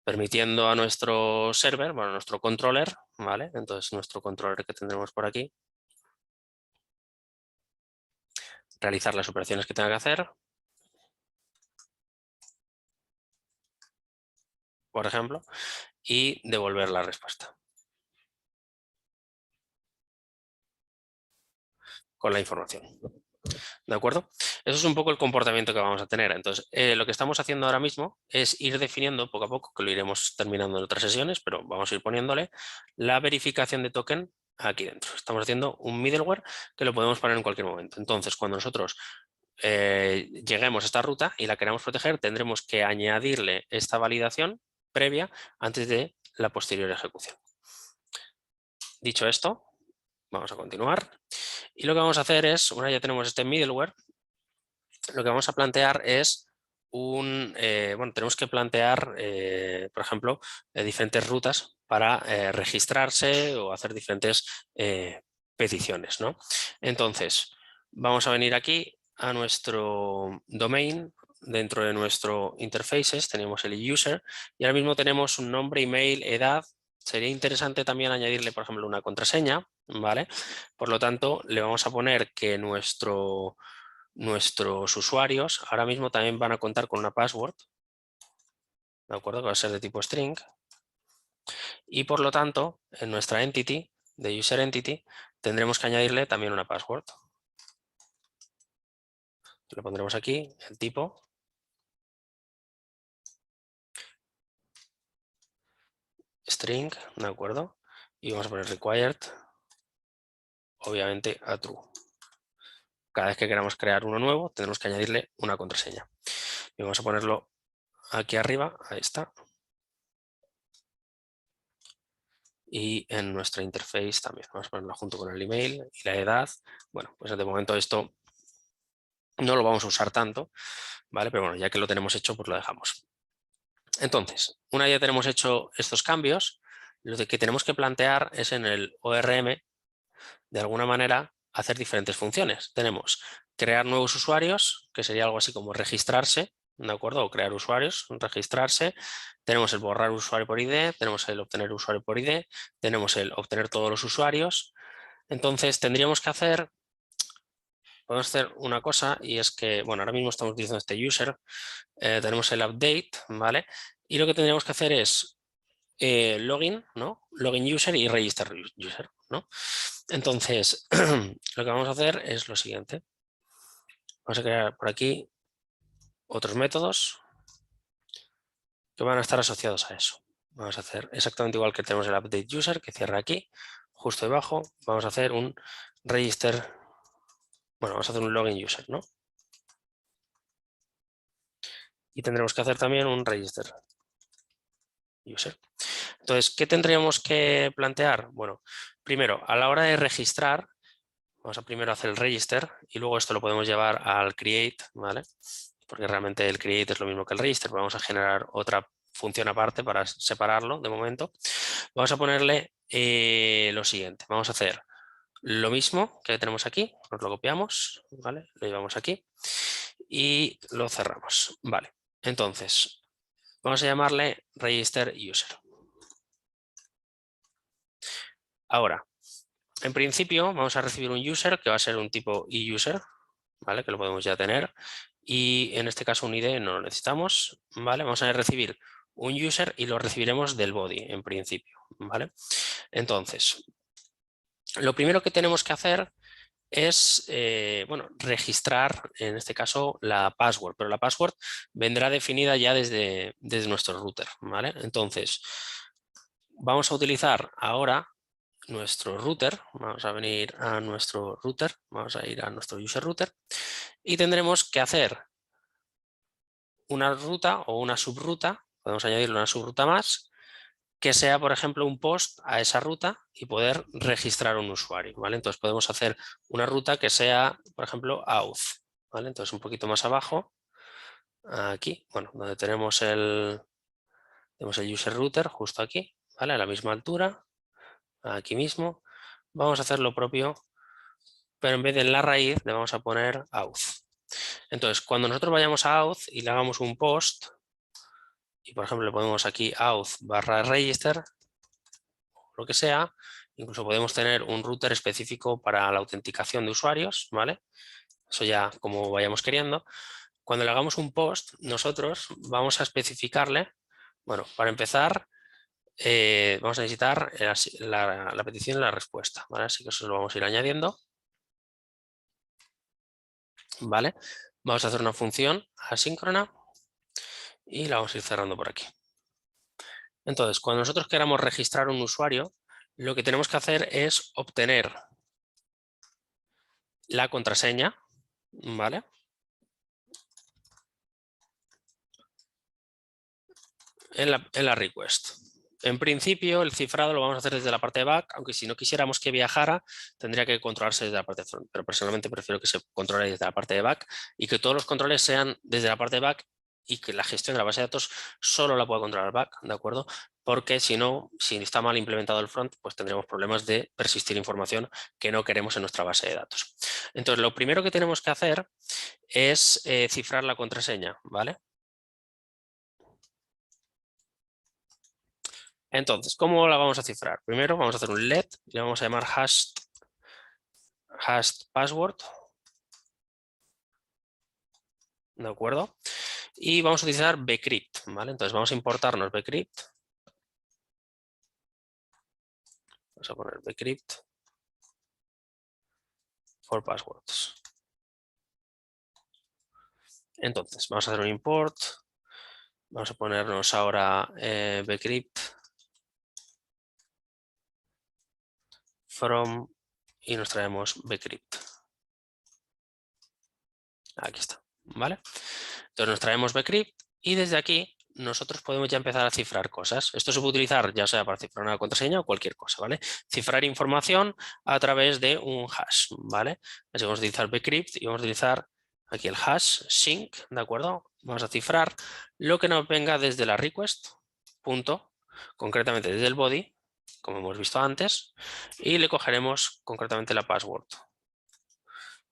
Permitiendo a nuestro server, bueno, nuestro controller, ¿vale? Entonces nuestro controller que tendremos por aquí, realizar las operaciones que tenga que hacer. Por ejemplo, y devolver la respuesta con la información. ¿De acuerdo? Eso es un poco el comportamiento que vamos a tener. Entonces, lo que estamos haciendo ahora mismo es ir definiendo poco a poco, que lo iremos terminando en otras sesiones, pero vamos a ir poniéndole la verificación de token aquí dentro. Estamos haciendo un middleware que lo podemos poner en cualquier momento. Entonces, cuando nosotros lleguemos a esta ruta y la queramos proteger, tendremos que añadirle esta validación previa antes de la posterior ejecución. Dicho esto, vamos a continuar. Y lo que vamos a hacer es, una vez ya tenemos este middleware, lo que vamos a plantear es bueno, tenemos que plantear, por ejemplo, diferentes rutas para registrarse o hacer diferentes peticiones, ¿no? Entonces, vamos a venir aquí a nuestro domain. Dentro de nuestro interfaces tenemos el user y ahora mismo tenemos un nombre, email, edad sería interesante también añadirle, por ejemplo, una contraseña, ¿vale? Por lo tanto, le vamos a poner que nuestros usuarios ahora mismo también van a contar con una password, ¿de acuerdo? Que va a ser de tipo string. Y por lo tanto, en nuestra entity, de user entity, tendremos que añadirle también una password. Le pondremos aquí el tipo. String, ¿de acuerdo? Y vamos a poner required, obviamente, a true. Cada vez que queramos crear uno nuevo, tenemos que añadirle una contraseña. Y vamos a ponerlo aquí arriba, ahí está. Y en nuestra interface también. Vamos a ponerlo junto con el email y la edad. Bueno, pues de momento esto no lo vamos a usar tanto, ¿vale? Pero bueno, ya que lo tenemos hecho, pues lo dejamos. Entonces, una vez ya tenemos hecho estos cambios, lo que tenemos que plantear es en el ORM, de alguna manera, hacer diferentes funciones. Tenemos crear nuevos usuarios, que sería algo así como registrarse, ¿de acuerdo? O crear usuarios, registrarse. Tenemos el borrar usuario por ID, tenemos el obtener usuario por ID, tenemos el obtener todos los usuarios. Entonces tendríamos que hacer, podemos hacer una cosa y es que, bueno, ahora mismo estamos utilizando este user, tenemos el update, ¿vale? Y lo que tendríamos que hacer es login, ¿no? Login user y register user, ¿no? Entonces, lo que vamos a hacer es lo siguiente. Vamos a crear por aquí otros métodos que van a estar asociados a eso. Vamos a hacer exactamente igual que tenemos el update user que cierra aquí. Justo debajo vamos a hacer un register, bueno, vamos a hacer un login user, ¿no? Y tendremos que hacer también un register user. Entonces, ¿qué tendríamos que plantear? Bueno, primero, a la hora de registrar, vamos a primero hacer el register y luego esto lo podemos llevar al create, ¿vale? Porque realmente el create es lo mismo que el register, pero vamos a generar otra función aparte para separarlo de momento. Vamos a ponerle lo siguiente, vamos a hacer lo mismo que tenemos aquí, nos lo copiamos, ¿vale? Lo llevamos aquí y lo cerramos, ¿vale? Entonces, vamos a llamarle register user. Ahora, en principio vamos a recibir un user que va a ser un tipo e-user, ¿vale? Que lo podemos ya tener. Y en este caso un ID no lo necesitamos, ¿vale? Vamos a recibir un user y lo recibiremos del body en principio, ¿vale? Entonces, lo primero que tenemos que hacer es, bueno, registrar, en este caso, la password, pero la password vendrá definida ya desde nuestro router, ¿vale? Entonces, vamos a utilizar ahora nuestro router, vamos a venir a nuestro router, vamos a ir a nuestro user router y tendremos que hacer una ruta o una subruta, podemos añadirle una subruta más, que sea, por ejemplo, un post a esa ruta y poder registrar un usuario, ¿vale? Entonces podemos hacer una ruta que sea, por ejemplo, auth, ¿vale? Entonces un poquito más abajo, aquí, bueno, donde tenemos el user router, justo aquí, ¿vale? A la misma altura, aquí mismo. Vamos a hacer lo propio, pero en vez de en la raíz le vamos a poner auth. Entonces, cuando nosotros vayamos a auth y le hagamos un post, y por ejemplo le ponemos aquí auth barra register, lo que sea, incluso podemos tener un router específico para la autenticación de usuarios, ¿vale? Eso ya como vayamos queriendo. Cuando le hagamos un post, nosotros vamos a especificarle, bueno, para empezar, vamos a necesitar la petición y la respuesta, ¿vale? Así que eso lo vamos a ir añadiendo, ¿vale? Vamos a hacer una función asíncrona y la vamos a ir cerrando por aquí. Entonces, cuando nosotros queramos registrar un usuario, lo que tenemos que hacer es obtener la contraseña, ¿vale? En la request. En principio, el cifrado lo vamos a hacer desde la parte de back, aunque si no quisiéramos que viajara, tendría que controlarse desde la parte de front. Pero personalmente prefiero que se controle desde la parte de back y que todos los controles sean desde la parte de back y que la gestión de la base de datos solo la pueda controlar back, ¿de acuerdo? Porque si no, si está mal implementado el front, pues tendremos problemas de persistir información que no queremos en nuestra base de datos. Entonces, lo primero que tenemos que hacer es cifrar la contraseña, ¿vale? Entonces, ¿cómo la vamos a cifrar? Primero vamos a hacer un let y le vamos a llamar hash password. ¿De acuerdo? Y vamos a utilizar bcrypt, ¿vale? Entonces vamos a importarnos bcrypt. Vamos a poner bcrypt for passwords. Entonces, vamos a hacer un import. Vamos a ponernos ahora bcrypt from y nos traemos bcrypt. Aquí está, ¿vale? Entonces nos traemos bcrypt y desde aquí nosotros podemos ya empezar a cifrar cosas. Esto se puede utilizar ya sea para cifrar una contraseña o cualquier cosa, ¿vale? Cifrar información a través de un hash, ¿vale? Así vamos a utilizar bcrypt y vamos a utilizar aquí el hash sync, ¿de acuerdo? Vamos a cifrar lo que nos venga desde la request, punto, concretamente desde el body, como hemos visto antes, y le cogeremos concretamente la password.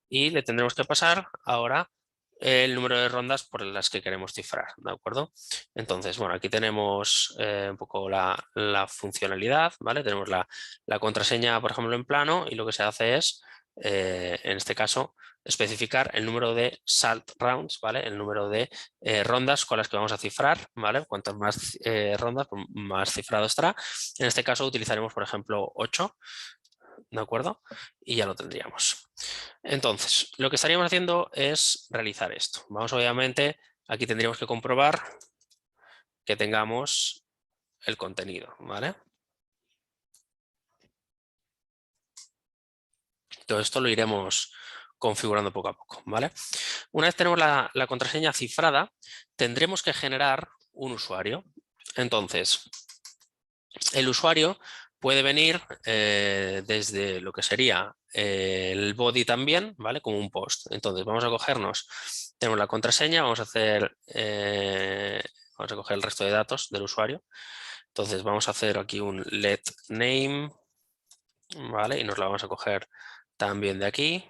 Y le tendremos que pasar ahora el número de rondas por las que queremos cifrar, ¿de acuerdo? Entonces, bueno, aquí tenemos un poco la funcionalidad, ¿vale? Tenemos la contraseña, por ejemplo, en plano y lo que se hace es, en este caso, especificar el número de salt rounds, ¿vale? El número de rondas con las que vamos a cifrar, ¿vale? Cuantas más rondas, pues más cifrado estará. En este caso utilizaremos, por ejemplo, 8, ¿de acuerdo? Y ya lo tendríamos. Entonces, lo que estaríamos haciendo es realizar esto. Vamos, obviamente, aquí tendríamos que comprobar que tengamos el contenido, ¿vale? Todo esto lo iremos configurando poco a poco, ¿vale? Una vez tenemos la contraseña cifrada, tendremos que generar un usuario. Entonces, el usuario puede venir desde lo que sería el body también, ¿vale? Como un post. Entonces vamos a cogernos, tenemos la contraseña, vamos a hacer, vamos a coger el resto de datos del usuario. Entonces vamos a hacer aquí un let name, ¿vale? Y nos la vamos a coger también de aquí.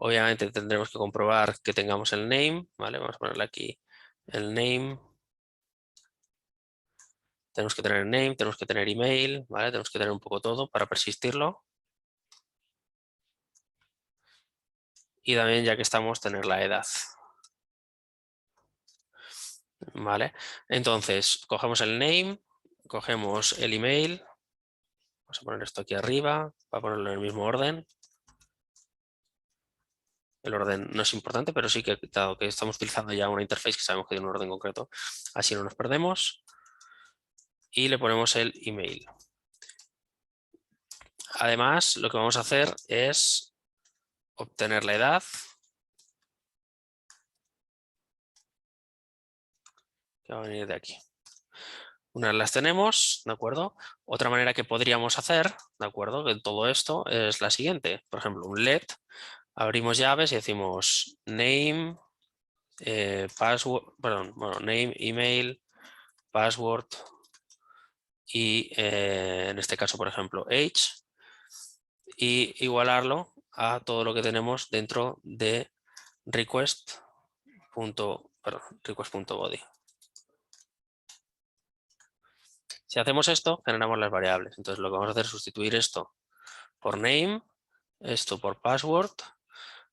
Obviamente tendremos que comprobar que tengamos el name, ¿vale? Vamos a ponerle aquí el name. Tenemos que tener name, tenemos que tener email, ¿vale? Tenemos que tener un poco todo para persistirlo. Y también, ya que estamos, tener la edad. ¿Vale? Entonces, cogemos el name, cogemos el email. Vamos a poner esto aquí arriba, para ponerlo en el mismo orden. El orden no es importante, pero sí que, dado que estamos utilizando ya una interface que sabemos que tiene un orden concreto, así no nos perdemos. Y le ponemos el email. Además, lo que vamos a hacer es obtener la edad. Que va a venir de aquí. Una vez las tenemos, ¿de acuerdo? Otra manera que podríamos hacer, ¿de acuerdo? De todo esto es la siguiente. Por ejemplo, un let, abrimos llaves y decimos name, password, perdón, bueno, name, email, password y en este caso, por ejemplo, age, y igualarlo a todo lo que tenemos dentro de request.body. Si hacemos esto, generamos las variables. Entonces lo que vamos a hacer es sustituir esto por name, esto por password,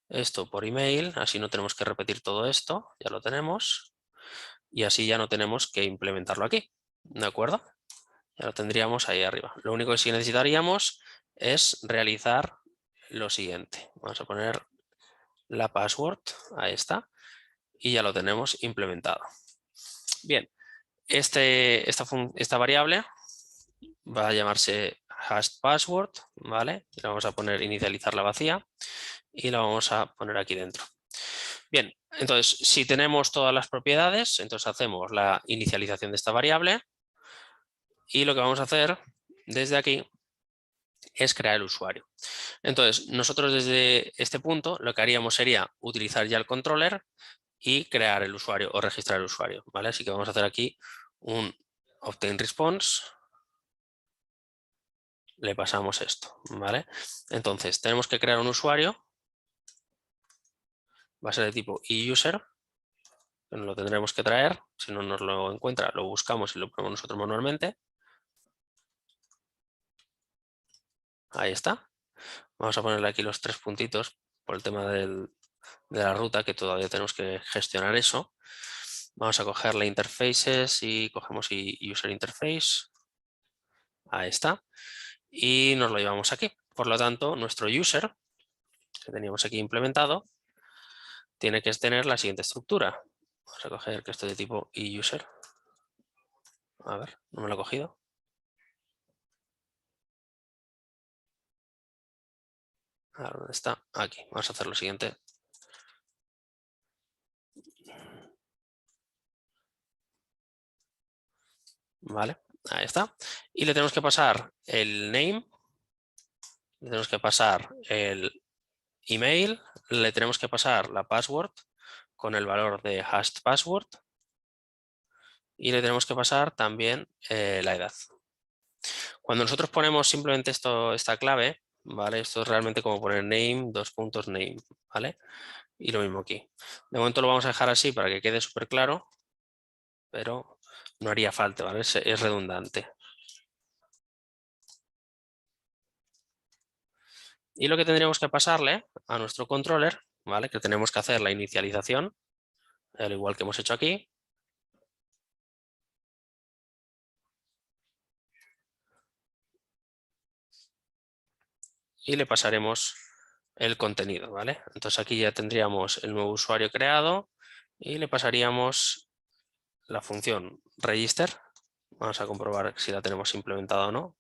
esto por email, así no tenemos que repetir todo esto, ya lo tenemos, y así ya no tenemos que implementarlo aquí, ¿de acuerdo? Ya lo tendríamos ahí arriba. Lo único que sí necesitaríamos es realizar lo siguiente. Vamos a poner la password, ahí está, y ya lo tenemos implementado. Bien, esta variable va a llamarse hashPassword, ¿vale? Le vamos a poner inicializar la vacía y la vamos a poner aquí dentro. Bien, entonces si tenemos todas las propiedades, entonces hacemos la inicialización de esta variable y lo que vamos a hacer desde aquí es crear el usuario. Entonces nosotros desde este punto lo que haríamos sería utilizar ya el controller y crear el usuario o registrar el usuario, ¿vale? Así que vamos a hacer aquí un obtain response. Le pasamos esto, ¿vale? Entonces, tenemos que crear un usuario, va a ser de tipo user, que nos lo tendremos que traer. Si no nos lo encuentra, lo buscamos y lo ponemos nosotros manualmente. Ahí está. Vamos a ponerle aquí los 3 puntitos por el tema de la ruta, que todavía tenemos que gestionar eso. Vamos a cogerle interfaces y cogemos user interface. Ahí está. Y nos lo llevamos aquí. Por lo tanto, nuestro user que teníamos aquí implementado tiene que tener la siguiente estructura. Vamos a coger que esto es de tipo user. A ver, no me lo he cogido. A ver, ¿dónde está? Aquí. Vamos a hacer lo siguiente. Vale, ahí está. Y le tenemos que pasar el name, le tenemos que pasar el email, le tenemos que pasar la password con el valor de hashed password y le tenemos que pasar también la edad. Cuando nosotros ponemos simplemente esta clave, ¿vale? Esto es realmente como poner name, name, ¿vale? Y lo mismo aquí. De momento lo vamos a dejar así para que quede súper claro, pero no haría falta, ¿vale? Es redundante. Y lo que tendríamos que pasarle a nuestro controller, ¿vale? Que tenemos que hacer la inicialización, al igual que hemos hecho aquí. Y le pasaremos el contenido, ¿vale? Entonces aquí ya tendríamos el nuevo usuario creado y le pasaríamos la función register. Vamos a comprobar si la tenemos implementada o no.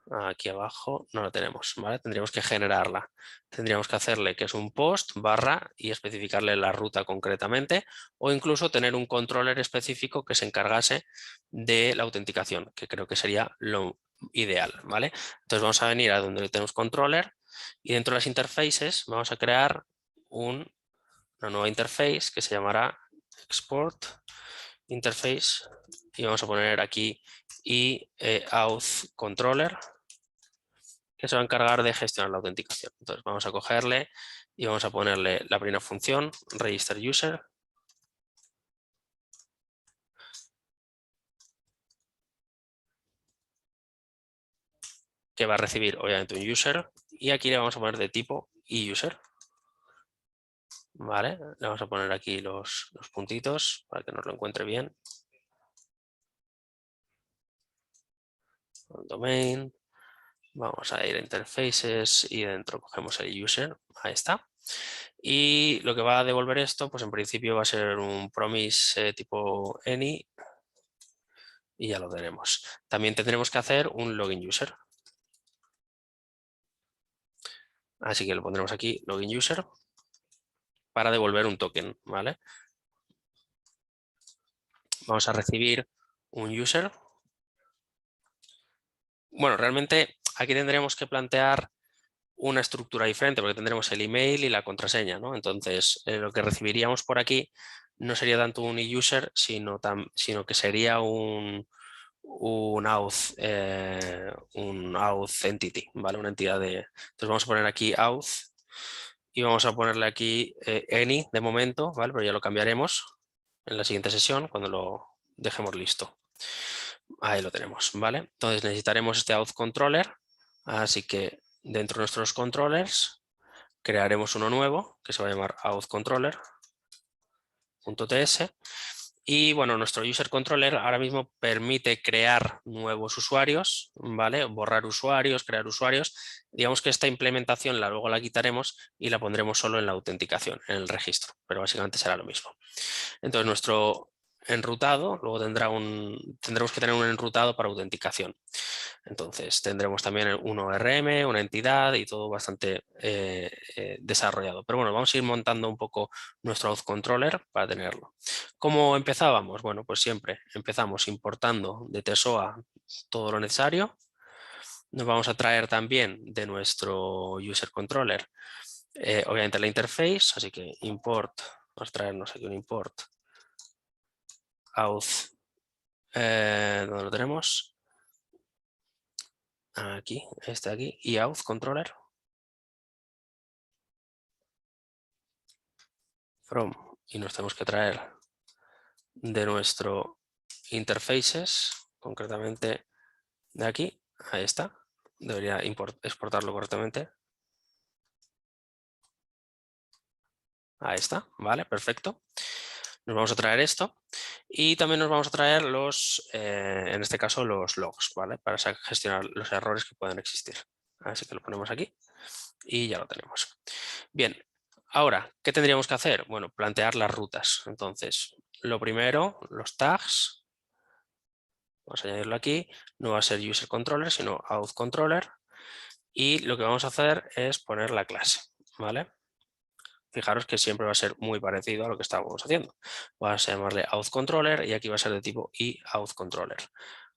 Aquí abajo no la tenemos, ¿vale? Tendríamos que generarla. Tendríamos que hacerle que es un post barra y especificarle la ruta concretamente o incluso tener un controller específico que se encargase de la autenticación, que creo que sería lo ideal, ¿vale? Entonces vamos a venir a donde tenemos controller y dentro de las interfaces vamos a crear una nueva interface que se llamará export interface y vamos a poner aquí auth controller, que se va a encargar de gestionar la autenticación. Entonces vamos a cogerle y vamos a ponerle la primera función, register user. Que va a recibir obviamente un user y aquí le vamos a poner de tipo user. Vale, le vamos a poner aquí los puntitos para que nos lo encuentre bien. Domain. Vamos a ir a interfaces y dentro cogemos el user. Ahí está. Y lo que va a devolver esto, pues en principio va a ser un promise tipo any y ya lo tenemos. También tendremos que hacer un login user. Así que lo pondremos aquí, login user, para devolver un token, ¿vale? Vamos a recibir un user. Bueno, realmente aquí tendremos que plantear una estructura diferente porque tendremos el email y la contraseña, ¿no? Entonces, lo que recibiríamos por aquí no sería tanto un user, sino que sería un auth entity, ¿vale? Una entidad de... Entonces vamos a poner aquí auth y vamos a ponerle aquí any de momento, ¿vale? Pero ya lo cambiaremos en la siguiente sesión cuando lo dejemos listo. Ahí lo tenemos, ¿vale? Entonces necesitaremos este auth controller, así que dentro de nuestros controllers crearemos uno nuevo que se va a llamar auth controller.ts. Y bueno, nuestro user controller ahora mismo permite crear nuevos usuarios, ¿vale? Borrar usuarios, crear usuarios. Digamos que esta implementación luego la quitaremos y la pondremos solo en la autenticación, en el registro, pero básicamente será lo mismo. Entonces nuestro enrutado, luego tendremos que tener un enrutado para autenticación. Entonces tendremos también un ORM, una entidad y todo bastante desarrollado. Pero bueno, vamos a ir montando un poco nuestro auth controller para tenerlo. ¿Cómo empezábamos? Bueno, pues siempre empezamos importando de TSOA todo lo necesario. Nos vamos a traer también de nuestro user controller, obviamente la interface, así que import, vamos a traernos aquí un import auth, ¿dónde lo tenemos? Aquí, este aquí, y auth controller from y nos tenemos que traer de nuestro interfaces, concretamente de aquí, ahí está, debería exportarlo correctamente. Ahí está, vale, perfecto. Nos vamos a traer esto y también nos vamos a traer en este caso los logs, ¿vale? Para gestionar los errores que puedan existir. Así que lo ponemos aquí y ya lo tenemos. Bien, ahora, ¿qué tendríamos que hacer? Bueno, plantear las rutas. Entonces, lo primero, los tags. Vamos a añadirlo aquí. No va a ser user controller, sino auth controller. Y lo que vamos a hacer es poner la clase, ¿vale? Fijaros que siempre va a ser muy parecido a lo que estábamos haciendo. Vamos a llamarle authController y aquí va a ser de tipo iAuthController.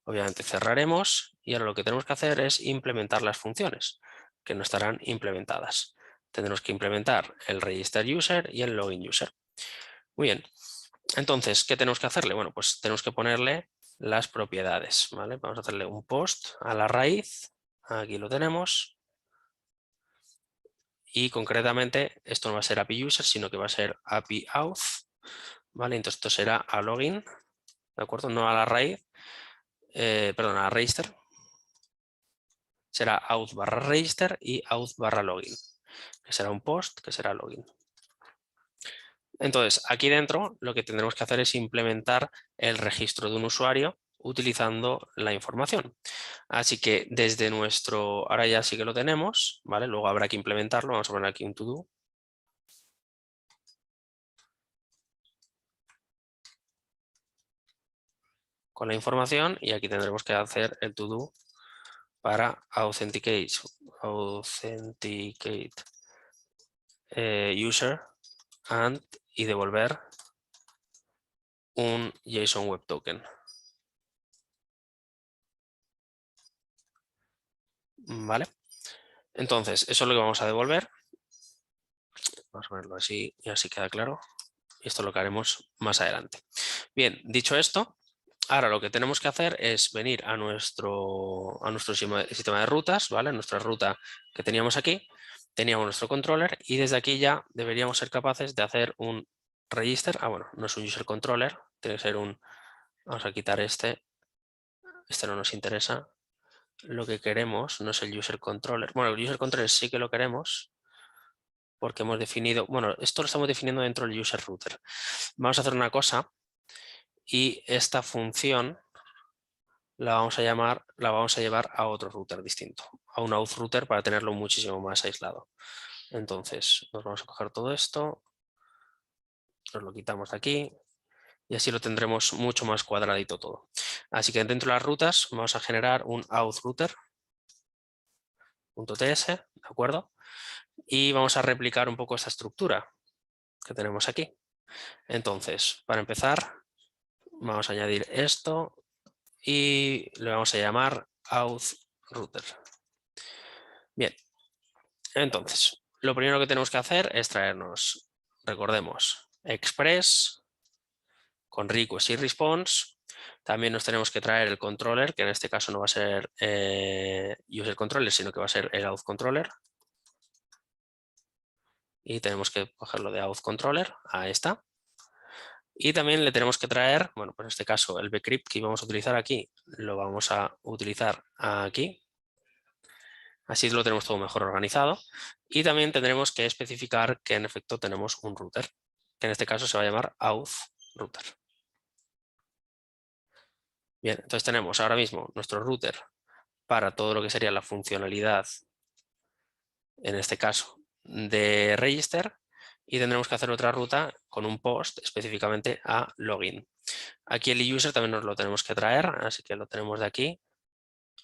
Obviamente cerraremos y ahora lo que tenemos que hacer es implementar las funciones que no estarán implementadas. Tendremos que implementar el register user y el login user. Muy bien. Entonces, ¿qué tenemos que hacerle? Bueno, pues tenemos que ponerle las propiedades, ¿vale? Vamos a hacerle un post a la raíz. Aquí lo tenemos. Y concretamente esto no va a ser API user, sino que va a ser API auth, ¿vale? Entonces esto será a login, ¿de acuerdo? No a la raíz, perdón, a la register. Será auth barra register y auth barra login, que será un post, que será login. Entonces, aquí dentro lo que tendremos que hacer es implementar el registro de un usuario utilizando la información. Así que desde nuestro, ahora ya sí que lo tenemos, ¿vale? Luego habrá que implementarlo, vamos a poner aquí un to-do. Con la información y aquí tendremos que hacer el to-do para authenticate user y devolver un JSON Web Token. ¿Vale? Entonces, eso es lo que vamos a devolver. Vamos a ponerlo así y así queda claro. Y esto es lo que haremos más adelante. Bien, dicho esto, ahora lo que tenemos que hacer es venir a nuestro sistema de rutas, ¿vale? Nuestra ruta que teníamos aquí, teníamos nuestro controller y desde aquí ya deberíamos ser capaces de hacer un register. Bueno, no es un user controller, tiene que ser vamos a quitar este no nos interesa. Lo que queremos no es el user controller. Bueno, el user controller sí que lo queremos porque hemos definido, bueno, esto lo estamos definiendo dentro del user router. Vamos a hacer una cosa y esta función la vamos a llevar a otro router distinto, a un auth router para tenerlo muchísimo más aislado. Entonces, nos vamos a coger todo esto, nos lo quitamos de aquí y así lo tendremos mucho más cuadradito todo. Así que dentro de las rutas vamos a generar un auth router.ts, ¿de acuerdo? Y vamos a replicar un poco esta estructura que tenemos aquí. Entonces, para empezar, vamos a añadir esto y le vamos a llamar auth router. Bien, entonces, lo primero que tenemos que hacer es traernos, recordemos, express con request y response. También nos tenemos que traer el controller, que en este caso no va a ser user controller, sino que va a ser el auth controller. Y tenemos que cogerlo de auth controller, ahí está. Y también le tenemos que traer, bueno, pues en este caso el bcrypt que íbamos a utilizar aquí, lo vamos a utilizar aquí. Así lo tenemos todo mejor organizado. Y también tendremos que especificar que en efecto tenemos un router, que en este caso se va a llamar auth router. Bien, entonces tenemos ahora mismo nuestro router para todo lo que sería la funcionalidad, en este caso, de register. Y tendremos que hacer otra ruta con un post específicamente a login. Aquí el user también nos lo tenemos que traer, así que lo tenemos de aquí,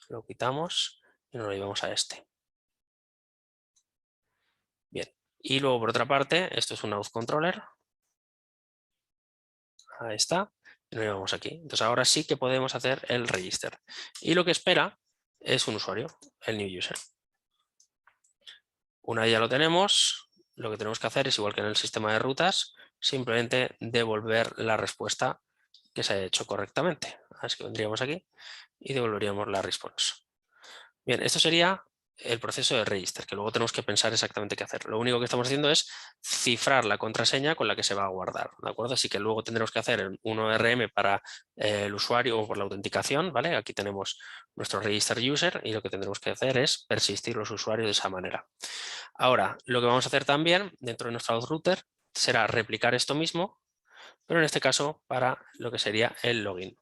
lo quitamos y nos lo llevamos a este. Bien, y luego por otra parte, esto es un auth controller. Ahí está, y lo llevamos aquí. Entonces ahora sí que podemos hacer el register. Y lo que espera es un usuario, el new user. Una vez ya lo tenemos, lo que tenemos que hacer es igual que en el sistema de rutas, simplemente devolver la respuesta que se ha hecho correctamente. Así que vendríamos aquí y devolveríamos la respuesta. Bien, esto sería el proceso de register, que luego tenemos que pensar exactamente qué hacer. Lo único que estamos haciendo es cifrar la contraseña con la que se va a guardar, ¿de acuerdo? Así que luego tendremos que hacer un ORM para el usuario o por la autenticación, ¿vale? Aquí tenemos nuestro register user y lo que tendremos que hacer es persistir los usuarios de esa manera. Ahora, lo que vamos a hacer también dentro de nuestro router será replicar esto mismo, pero en este caso para lo que sería el login,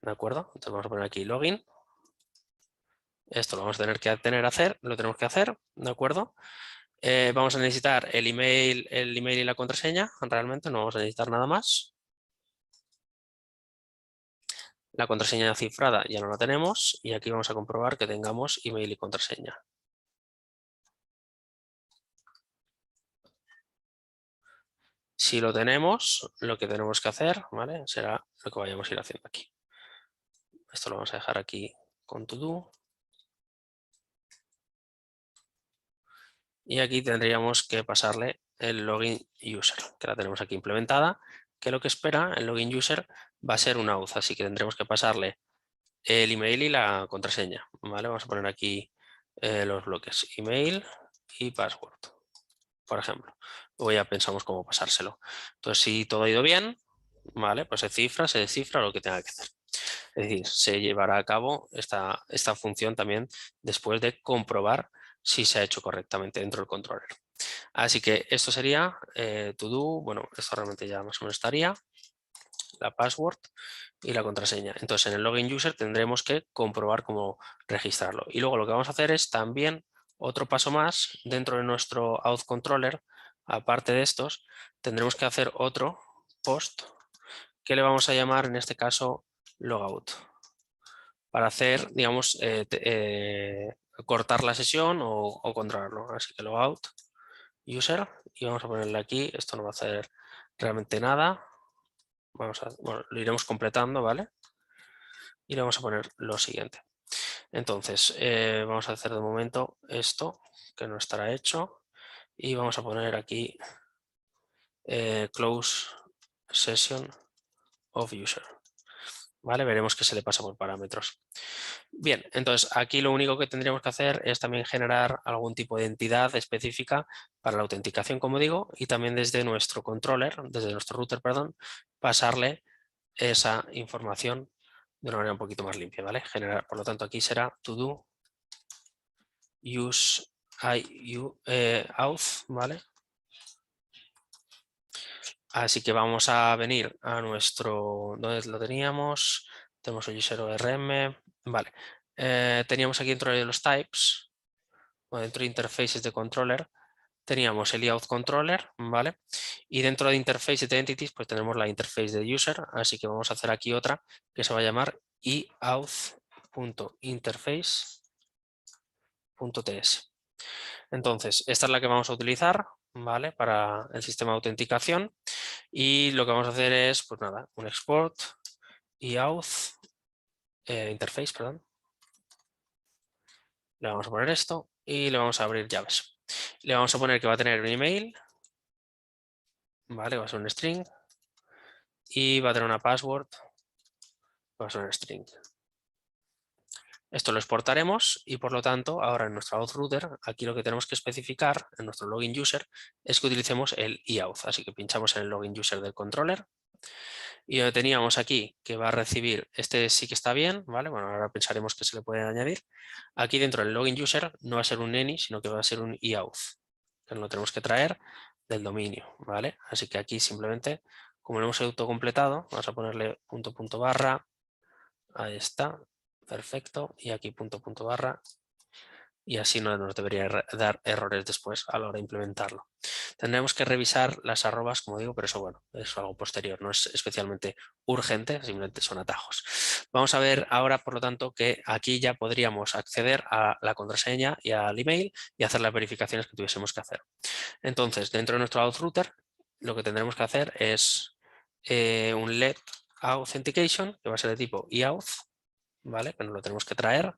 ¿de acuerdo? Entonces vamos a poner aquí login. Esto lo vamos a tener que lo tenemos que hacer, ¿de acuerdo? Vamos a necesitar el email y la contraseña, realmente no vamos a necesitar nada más. La contraseña cifrada ya no la tenemos y aquí vamos a comprobar que tengamos email y contraseña. Si lo tenemos, lo que tenemos que hacer, ¿vale? Será lo que vayamos a ir haciendo aquí. Esto lo vamos a dejar aquí con todo. Y aquí tendríamos que pasarle el login user, que la tenemos aquí implementada, que lo que espera el login user va a ser un auth, así que tendremos que pasarle el email y la contraseña, ¿vale? Vamos a poner aquí los bloques email y password, por ejemplo. Luego ya pensamos cómo pasárselo. Entonces, si todo ha ido bien, ¿vale? Pues se descifra lo que tenga que hacer. Es decir, se llevará a cabo esta función también después de comprobar si se ha hecho correctamente dentro del controller. Así que esto sería to do, bueno, esto realmente ya más o menos estaría, la password y la contraseña. Entonces en el login user tendremos que comprobar cómo registrarlo. Y luego lo que vamos a hacer es también otro paso más dentro de nuestro auth controller. Aparte de estos, tendremos que hacer otro post que le vamos a llamar en este caso logout, para hacer, digamos, cortar la sesión o controlarlo. Así que logout user y vamos a ponerle aquí, esto no va a hacer realmente nada. Bueno, lo iremos completando, ¿vale? Y le vamos a poner lo siguiente. Entonces, vamos a hacer de momento esto, que no estará hecho. Y vamos a poner aquí close session of user. ¿Vale? Veremos que se le pasa por parámetros. Bien, entonces aquí lo único que tendríamos que hacer es también generar algún tipo de entidad específica para la autenticación, como digo, y también desde nuestro controller, desde nuestro router, perdón, pasarle esa información de una manera un poquito más limpia, ¿vale? Generar, por lo tanto, aquí será to do use auth, ¿vale? Así que vamos a venir a nuestro, ¿dónde lo teníamos? Tenemos el user ORM, vale. Teníamos aquí dentro de los types, o dentro de interfaces de controller, teníamos el eauth controller, ¿vale? Y dentro de interface de entities, pues tenemos la interface de user, así que vamos a hacer aquí otra que se va a llamar eauth.interface.ts. Entonces, esta es la que vamos a utilizar, ¿vale? Para el sistema de autenticación. Y lo que vamos a hacer es, pues nada, un export eauth interface, perdón. Le vamos a poner esto y le vamos a abrir llaves. Le vamos a poner que va a tener un email, ¿vale? Va a ser un string y va a tener una password, va a ser un string. Esto lo exportaremos y por lo tanto ahora en nuestro auth router aquí lo que tenemos que especificar en nuestro login user es que utilicemos el eauth. Así que pinchamos en el login user del controller y lo teníamos aquí que va a recibir, este sí que está bien, ¿vale? Bueno, ahora pensaremos que se le puede añadir. Aquí dentro del login user no va a ser un any, sino que va a ser un eauth, que lo tenemos que traer del dominio, ¿vale? Así que aquí simplemente, como lo hemos autocompletado, vamos a ponerle punto barra, ahí está, perfecto, y aquí punto barra, y así no nos debería dar errores después a la hora de implementarlo. Tendremos que revisar las arrobas, como digo, pero eso bueno, es algo posterior, no es especialmente urgente, simplemente son atajos. Vamos a ver ahora, por lo tanto, que aquí ya podríamos acceder a la contraseña y al email y hacer las verificaciones que tuviésemos que hacer. Entonces, dentro de nuestro auth router, lo que tendremos que hacer es un let authentication, que va a ser de tipo eauth, ¿vale? Que nos lo tenemos que traer.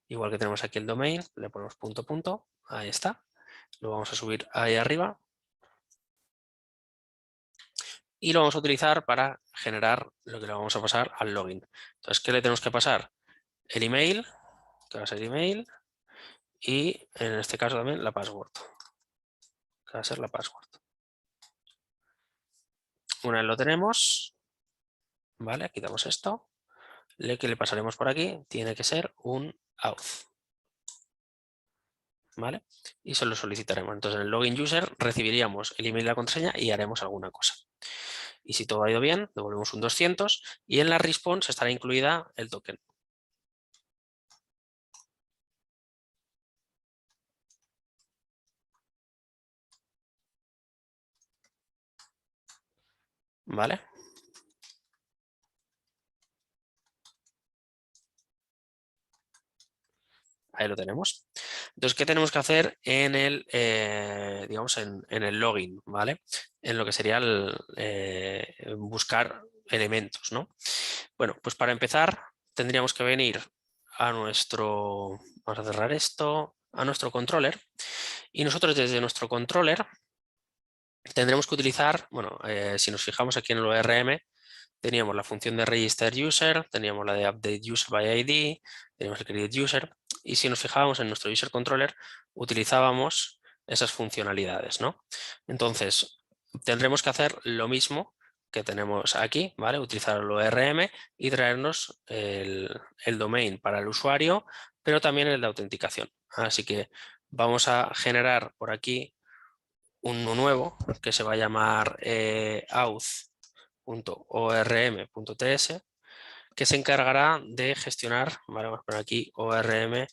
Igual que tenemos aquí el domain, le ponemos punto, ahí está. Lo vamos a subir ahí arriba. Y lo vamos a utilizar para generar lo que le vamos a pasar al login. Entonces, ¿qué le tenemos que pasar? El email, que va a ser email, y en este caso también la password, que va a ser la password. Una vez lo tenemos, ¿vale? Quitamos esto. Que le pasaremos por aquí tiene que ser un auth, ¿vale? Y se lo solicitaremos. Entonces en el login user recibiríamos el email y la contraseña y haremos alguna cosa. Y si todo ha ido bien, devolvemos un 200 y en la response estará incluida el token. ¿Vale? Ahí lo tenemos. Entonces, ¿qué tenemos que hacer en el, digamos, en el login, ¿vale? En lo que sería el, buscar elementos, ¿no? Bueno, pues para empezar tendríamos que venir a nuestro, vamos a cerrar esto, a nuestro controller y nosotros desde nuestro controller tendremos que utilizar, bueno, si nos fijamos aquí en el ORM, teníamos la función de register user, teníamos la de update user by ID, teníamos el create user y si nos fijábamos en nuestro user controller utilizábamos esas funcionalidades, ¿no? Entonces tendremos que hacer lo mismo que tenemos aquí, ¿vale? Utilizar el ORM y traernos el domain para el usuario, pero también el de autenticación. Así que vamos a generar por aquí uno nuevo que se va a llamar auth.orm.ts que se encargará de gestionar, ¿vale? Vamos a poner aquí ORM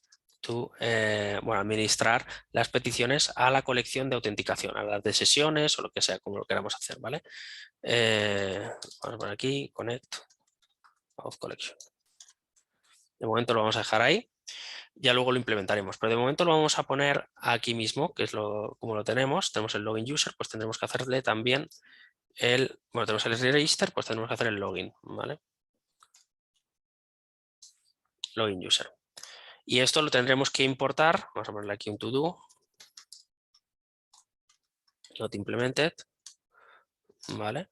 bueno, administrar las peticiones a la colección de autenticación, a las de sesiones o lo que sea, como lo queramos hacer, ¿vale? Vamos a poner aquí connect auth collection. De momento lo vamos a dejar ahí. Ya luego lo implementaremos, pero de momento lo vamos a poner aquí mismo, que es como lo tenemos el login user, pues tendremos que hacerle también bueno, tenemos el register, pues tenemos que hacer el login, ¿vale? Login user. Y esto lo tendremos que importar, vamos a ponerle aquí un to-do, not implemented, ¿vale?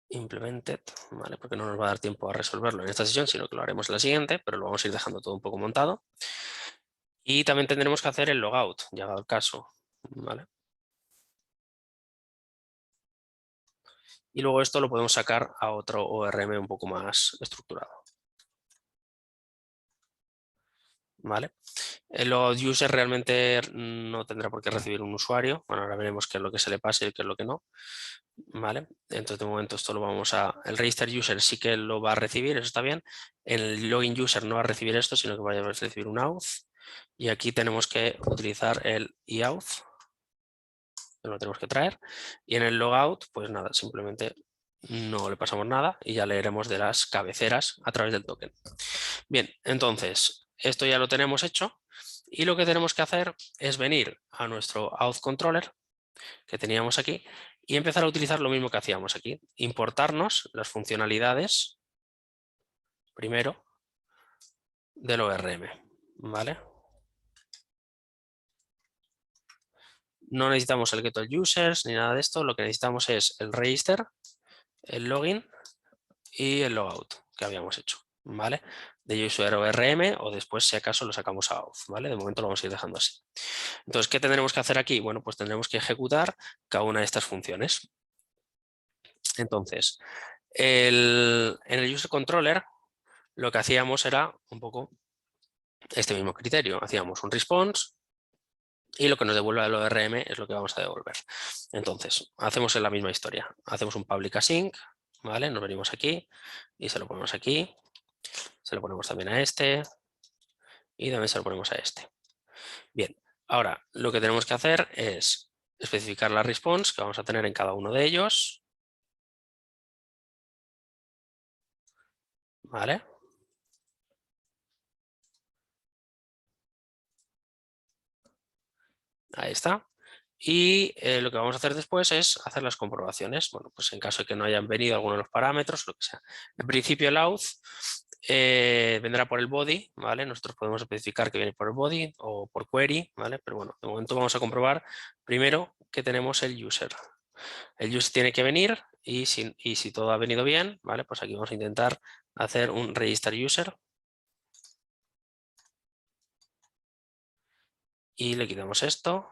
Implemented, ¿vale? Porque no nos va a dar tiempo a resolverlo en esta sesión, sino que lo haremos en la siguiente, pero lo vamos a ir dejando todo un poco montado. Y también tendremos que hacer el logout, llegado el caso, ¿vale? Y luego esto lo podemos sacar a otro ORM un poco más estructurado. ¿Vale? El logout user realmente no tendrá por qué recibir un usuario. Bueno, ahora veremos qué es lo que se le pase y qué es lo que no. ¿Vale? Entonces de momento esto lo vamos a... El register user sí que lo va a recibir, eso está bien. El login user no va a recibir esto, sino que va a recibir un auth. Y aquí tenemos que utilizar el eauth. Lo tenemos que traer. Y en el logout, pues nada, simplemente no le pasamos nada y ya leeremos de las cabeceras a través del token. Bien, entonces esto ya lo tenemos hecho y lo que tenemos que hacer es venir a nuestro auth controller que teníamos aquí y empezar a utilizar lo mismo que hacíamos aquí, importarnos las funcionalidades primero del ORM, ¿vale? No necesitamos el getAllUsers ni nada de esto, lo que necesitamos es el register, el login y el logout que habíamos hecho, ¿vale? De user ORM o después si acaso lo sacamos a auth, ¿vale? De momento lo vamos a ir dejando así. Entonces, ¿qué tendremos que hacer aquí? Bueno, pues tendremos que ejecutar cada una de estas funciones. Entonces, en el user controller lo que hacíamos era un poco este mismo criterio. Hacíamos un response y lo que nos devuelve el ORM es lo que vamos a devolver. Entonces, hacemos la misma historia. Hacemos un public async, ¿vale? Nos venimos aquí y se lo ponemos aquí. Se lo ponemos también a este y también se lo ponemos a este. Bien, ahora lo que tenemos que hacer es especificar la response que vamos a tener en cada uno de ellos. ¿Vale? Ahí está. Y lo que vamos a hacer después es hacer las comprobaciones. Bueno, pues en caso de que no hayan venido alguno de los parámetros, lo que sea. En principio el auth vendrá por el body, ¿vale? Nosotros podemos especificar que viene por el body o por query, ¿vale? Pero bueno, de momento vamos a comprobar primero que tenemos el user. El user tiene que venir y si todo ha venido bien, ¿vale? Pues aquí vamos a intentar hacer un register user. y le quitamos esto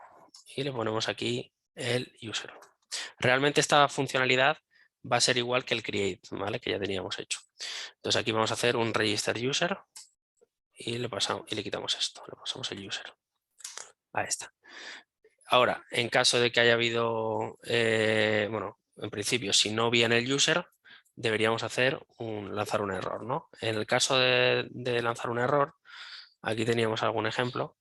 y le ponemos aquí el user. Realmente esta funcionalidad va a ser igual que el create, ¿vale? Que ya teníamos hecho. Entonces aquí vamos a hacer un register user y le quitamos esto, le pasamos el user. Ahí está. Ahora, en caso de que haya habido, bueno, en principio, si no viene el user, deberíamos lanzar un error, ¿no? En el caso de lanzar un error, aquí teníamos algún ejemplo,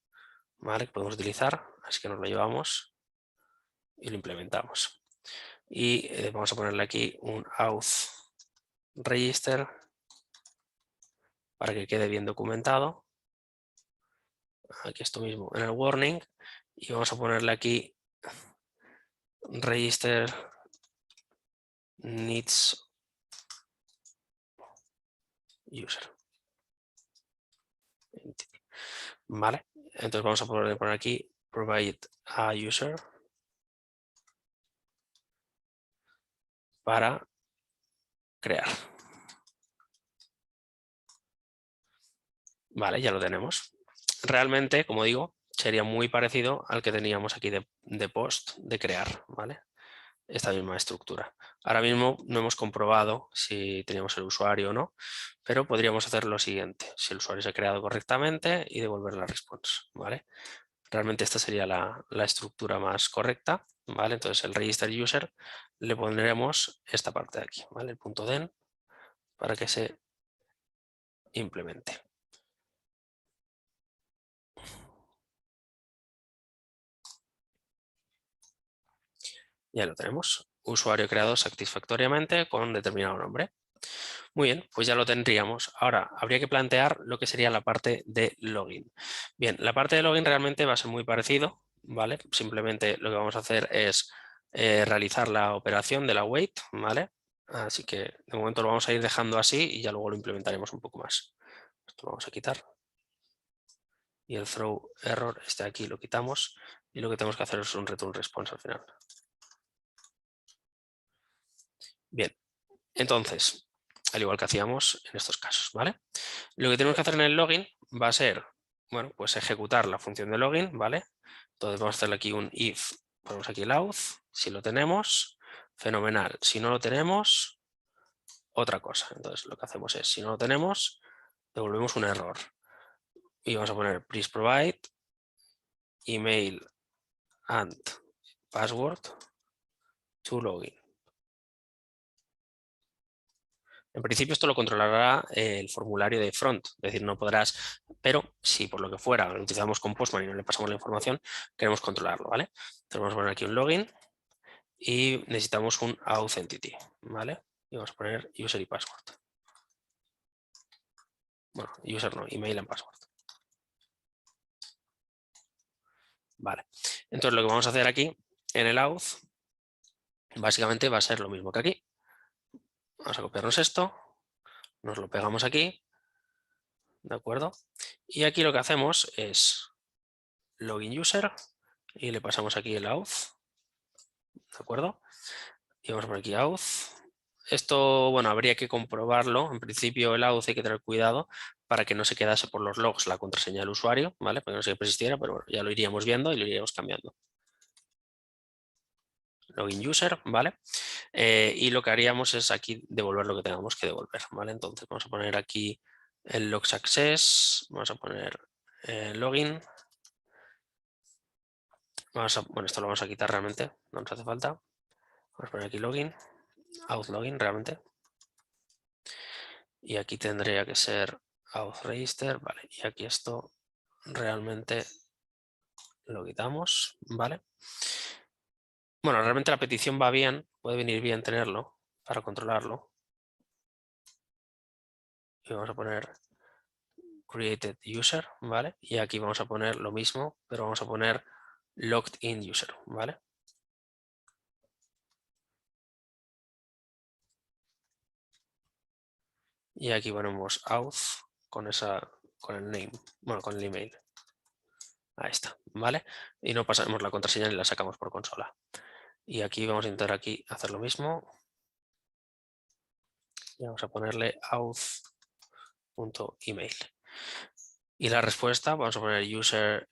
¿vale? Que podemos utilizar, así que nos lo llevamos y lo implementamos. Y vamos a ponerle aquí un auth register para que quede bien documentado. Aquí esto mismo en el warning y vamos a ponerle aquí register needs user. Vale, entonces vamos a poner aquí provide a user para crear. Vale, ya lo tenemos. Realmente, como digo, sería muy parecido al que teníamos aquí de post, de crear, ¿vale? Esta misma estructura. Ahora mismo no hemos comprobado si teníamos el usuario o no, pero podríamos hacer lo siguiente, si el usuario se ha creado correctamente y devolver la response, ¿vale? Realmente esta sería la estructura más correcta, ¿vale? Entonces el register user le pondremos esta parte de aquí, ¿vale? El punto .den para que se implemente. Ya lo tenemos. Usuario creado satisfactoriamente con determinado nombre. Muy bien, pues ya lo tendríamos. Ahora, habría que plantear lo que sería la parte de login. Bien, la parte de login realmente va a ser muy parecido, ¿vale? Simplemente lo que vamos a hacer es realizar la operación de la wait, ¿vale? Así que de momento lo vamos a ir dejando así y ya luego lo implementaremos un poco más. Esto lo vamos a quitar. Y el throw error, este aquí lo quitamos. Y lo que tenemos que hacer es un return response al final. Bien, entonces, al igual que hacíamos en estos casos, ¿vale? Lo que tenemos que hacer en el login va a ser, bueno, pues ejecutar la función de login, ¿vale? Entonces vamos a hacerle aquí un if, ponemos aquí el auth, si lo tenemos, fenomenal. Si no lo tenemos, otra cosa. Entonces lo que hacemos es, si no lo tenemos, devolvemos un error. Y vamos a poner please provide email and password to login. En principio esto lo controlará el formulario de front, es decir, no podrás, pero si por lo que fuera lo utilizamos con Postman y no le pasamos la información, queremos controlarlo, ¿vale? Entonces vamos a poner aquí un login y necesitamos un authentity, ¿vale? Y vamos a poner user y password. Bueno, user no, email and password. Vale. Entonces lo que vamos a hacer aquí en el auth básicamente va a ser lo mismo que aquí. Vamos a copiarnos esto, nos lo pegamos aquí, ¿de acuerdo? Y aquí lo que hacemos es login user y le pasamos aquí el auth, ¿de acuerdo? Y vamos a poner aquí auth. Esto, bueno, habría que comprobarlo. En principio el auth hay que tener cuidado para que no se quedase por los logs la contraseña del usuario, ¿vale? Porque no siempre existiera, pero bueno, ya lo iríamos viendo y lo iríamos cambiando. Login user, ¿vale? Y lo que haríamos es aquí devolver lo que tengamos que devolver, ¿vale? Entonces vamos a poner aquí el log success, vamos a poner login. Bueno, esto lo vamos a quitar realmente, no nos hace falta. Vamos a poner aquí login, auth login realmente. Y aquí tendría que ser auth register, vale. Y aquí esto realmente lo quitamos, ¿vale? Bueno, realmente la petición va bien, puede venir bien tenerlo para controlarlo. Y vamos a poner created user, ¿vale? Y aquí vamos a poner lo mismo, pero vamos a poner logged in user, ¿vale? Y aquí ponemos auth con el name, bueno, con el email. Ahí está, ¿vale? Y no pasamos la contraseña ni la sacamos por consola. Y aquí vamos a intentar aquí hacer lo mismo. Y vamos a ponerle auth.email. Y la respuesta, vamos a poner user,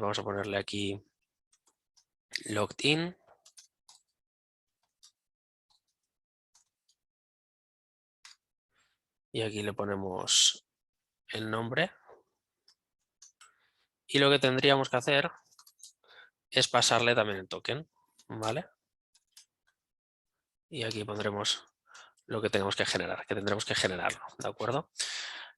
vamos a ponerle aquí logged in. Y aquí le ponemos el nombre. Y lo que tendríamos que hacer es pasarle también el token, ¿vale? Y aquí pondremos lo que tenemos que generar, que tendremos que generarlo, ¿de acuerdo?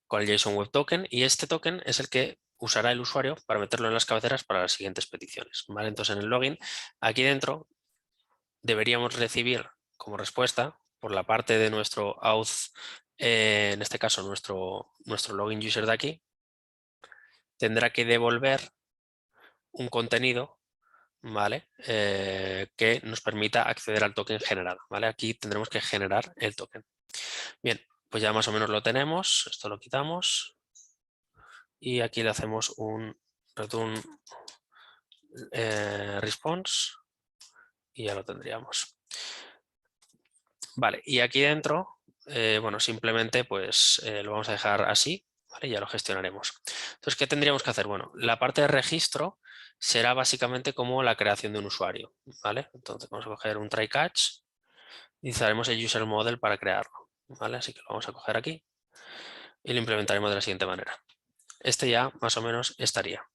Con el JSON Web Token, y este token es el que usará el usuario para meterlo en las cabeceras para las siguientes peticiones, ¿vale? Entonces en el login, aquí dentro deberíamos recibir como respuesta por la parte de nuestro auth, en este caso nuestro login user de aquí, tendrá que devolver un contenido, ¿vale? Que nos permita acceder al token generado, ¿vale? Aquí tendremos que generar el token. Bien, pues ya más o menos lo tenemos, esto lo quitamos y aquí le hacemos un return response y ya lo tendríamos. Vale, y aquí dentro, bueno, simplemente pues lo vamos a dejar así, ¿vale? Ya lo gestionaremos. Entonces, ¿qué tendríamos que hacer? Bueno, la parte de registro será básicamente como la creación de un usuario, ¿vale? Entonces vamos a coger un try catch y usaremos el user model para crearlo, ¿vale? Así que lo vamos a coger aquí y lo implementaremos de la siguiente manera. Este ya más o menos estaría,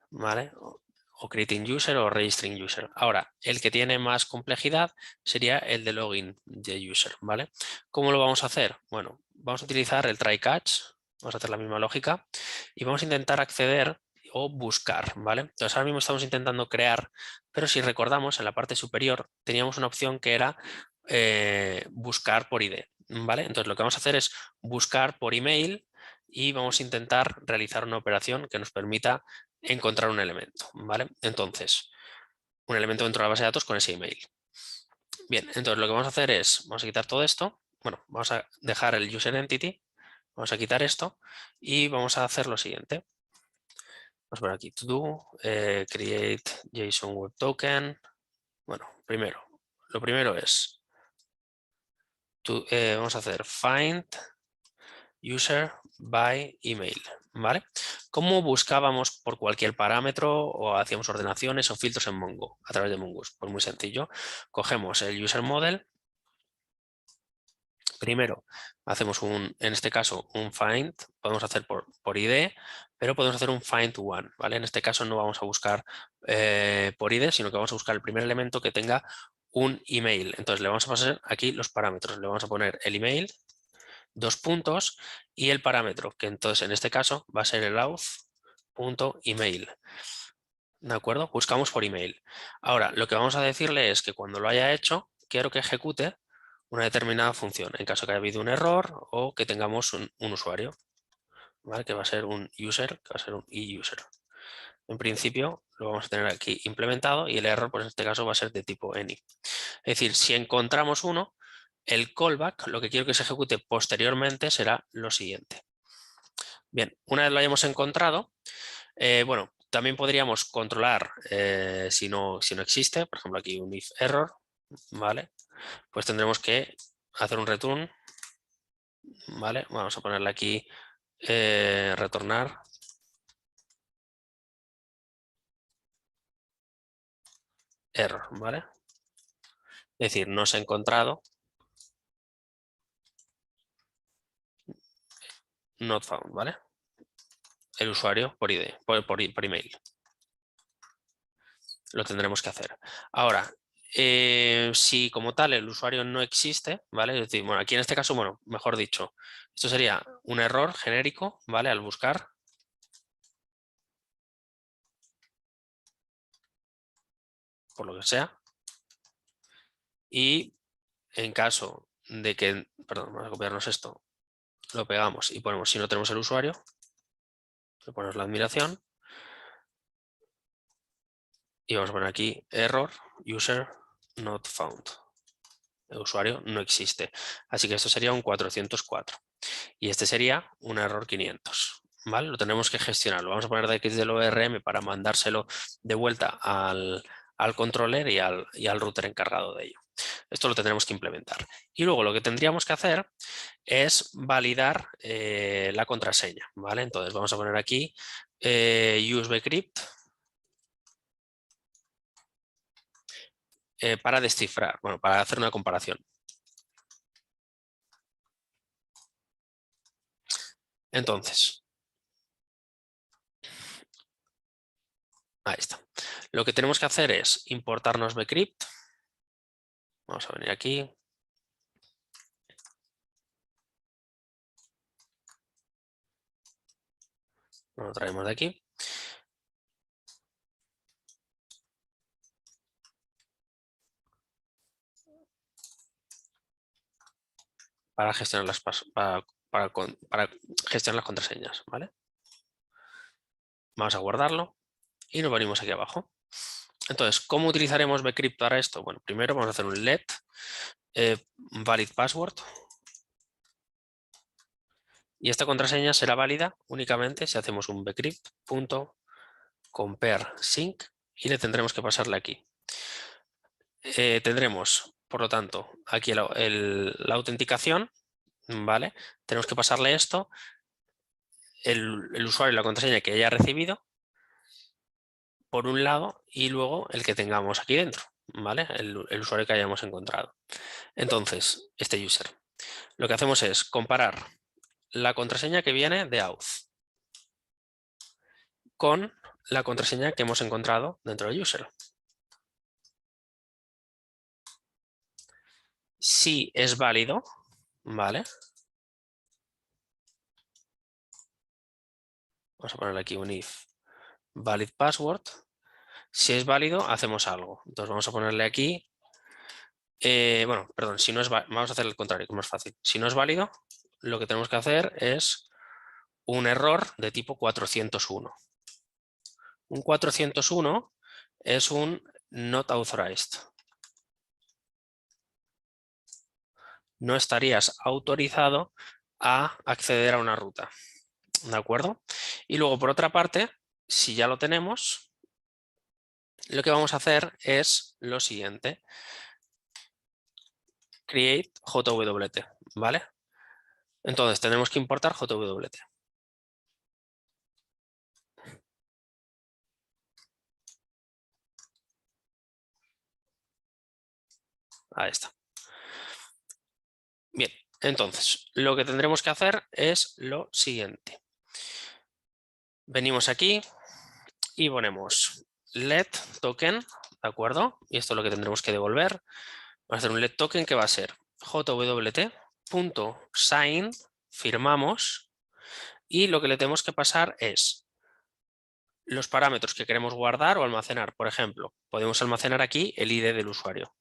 ¿vale? O creating user o registering user. Ahora, el que tiene más complejidad sería el de login de user, ¿vale? ¿Cómo lo vamos a hacer? Bueno, vamos a utilizar el try catch, vamos a hacer la misma lógica y vamos a intentar acceder o buscar, ¿vale? Entonces ahora mismo estamos intentando crear, pero si recordamos en la parte superior teníamos una opción que era buscar por ID, ¿vale? Entonces lo que vamos a hacer es buscar por email y vamos a intentar realizar una operación que nos permita encontrar un elemento, ¿vale? Entonces, un elemento dentro de la base de datos con ese email. Bien, entonces lo que vamos a hacer es, vamos a quitar todo esto, bueno, vamos a dejar el user entity, vamos a quitar esto y vamos a hacer lo siguiente. Vamos a poner aquí to do, create JSON Web Token. Bueno, lo primero es, vamos a hacer find user by email, ¿vale? ¿Cómo buscábamos por cualquier parámetro o hacíamos ordenaciones o filtros en Mongo a través de Mongoose? Pues muy sencillo. Cogemos el user model. Primero hacemos en este caso, un find. Podemos hacer por ID, pero podemos hacer un find one, ¿vale? En este caso no vamos a buscar por ID, sino que vamos a buscar el primer elemento que tenga un email. Entonces le vamos a pasar aquí los parámetros. Le vamos a poner el email, 2 puntos y el parámetro, que entonces en este caso va a ser el auth.email. ¿De acuerdo? Buscamos por email. Ahora, lo que vamos a decirle es que cuando lo haya hecho, quiero que ejecute una determinada función, en caso que haya habido un error o que tengamos un usuario, ¿vale? Que va a ser un user, que va a ser un e-user. En principio lo vamos a tener aquí implementado y el error, pues en este caso va a ser de tipo any. Es decir, si encontramos uno, el callback, lo que quiero que se ejecute posteriormente será lo siguiente. Bien, una vez lo hayamos encontrado, bueno, también podríamos controlar si no existe, por ejemplo aquí un if error, ¿vale? Pues tendremos que hacer un return, ¿vale? Vamos a ponerle aquí retornar error, ¿vale? Es decir, no se ha encontrado not found, ¿vale? El usuario por ID, por email. Lo tendremos que hacer. Ahora, si como tal el usuario no existe, ¿vale? Es decir, bueno, aquí en este caso, bueno, mejor dicho, esto sería un error genérico, ¿vale? Al buscar. Por lo que sea. Y en caso de que, perdón, vamos a copiarnos esto, lo pegamos y ponemos, si no tenemos el usuario, le ponemos la admiración y vamos a poner aquí error user not found. El usuario no existe. Así que esto sería un 404 y este sería un error 500. ¿Vale? Lo tenemos que gestionar. Lo vamos a poner de X del ORM para mandárselo de vuelta al controller y al router encargado de ello. Esto lo tendremos que implementar. Y luego lo que tendríamos que hacer es validar la contraseña, ¿vale? Entonces vamos a poner aquí use bcrypt para descifrar, bueno, para hacer una comparación. Entonces, ahí está. Lo que tenemos que hacer es importarnos bcrypt. Vamos a venir aquí. Lo traemos de aquí. Para gestionar para gestionar las contraseñas, ¿vale? Vamos a guardarlo y nos venimos aquí abajo. Entonces, ¿cómo utilizaremos bcrypt para esto? Bueno, primero vamos a hacer un let valid password. Y esta contraseña será válida únicamente si hacemos un bcrypt.compare sync y le tendremos que pasarle aquí. Tendremos, por lo tanto, aquí la autenticación, ¿vale? Tenemos que pasarle esto, el usuario y la contraseña que haya recibido, por un lado, y luego el que tengamos aquí dentro, ¿vale? El usuario que hayamos encontrado. Entonces, este user. Lo que hacemos es comparar la contraseña que viene de auth con la contraseña que hemos encontrado dentro del user. Si es válido, ¿vale? Vamos a ponerle aquí un if valid password. Si es válido, hacemos algo. Entonces vamos a ponerle aquí, bueno, perdón, si no es vamos a hacer el contrario, que es más fácil. Si no es válido, lo que tenemos que hacer es un error de tipo 401. Un 401 es un not authorized. No estarías autorizado a acceder a una ruta. ¿De acuerdo? Y luego, por otra parte, si ya lo tenemos, lo que vamos a hacer es lo siguiente. Create JWT, ¿vale? Entonces tenemos que importar JWT. Ahí está. Bien, entonces lo que tendremos que hacer es lo siguiente. Venimos aquí y ponemos let token, ¿de acuerdo? Y esto es lo que tendremos que devolver. Vamos a hacer un let token que va a ser jwt.sign, firmamos, y lo que le tenemos que pasar es los parámetros que queremos guardar o almacenar. Por ejemplo, podemos almacenar aquí el ID del usuario,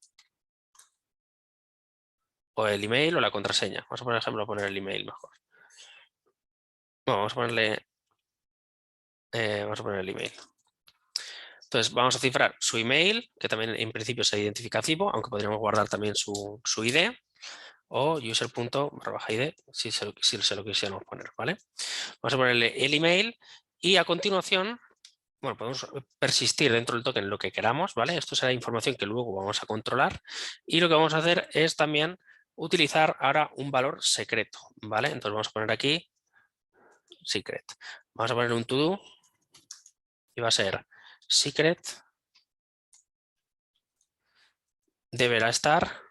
o el email o la contraseña. Vamos a por ejemplo poner el email mejor. Bueno, vamos a poner el email. Entonces vamos a cifrar su email, que también en principio es identificativo, aunque podríamos guardar también su ID, o user.id si se lo quisiéramos poner, ¿vale? Vamos a ponerle el email y a continuación, bueno, podemos persistir dentro del token lo que queramos, ¿vale? Esto será información que luego vamos a controlar, y lo que vamos a hacer es también utilizar ahora un valor secreto, ¿vale? Entonces vamos a poner aquí secret. Vamos a poner un to do y va a ser secret deberá estar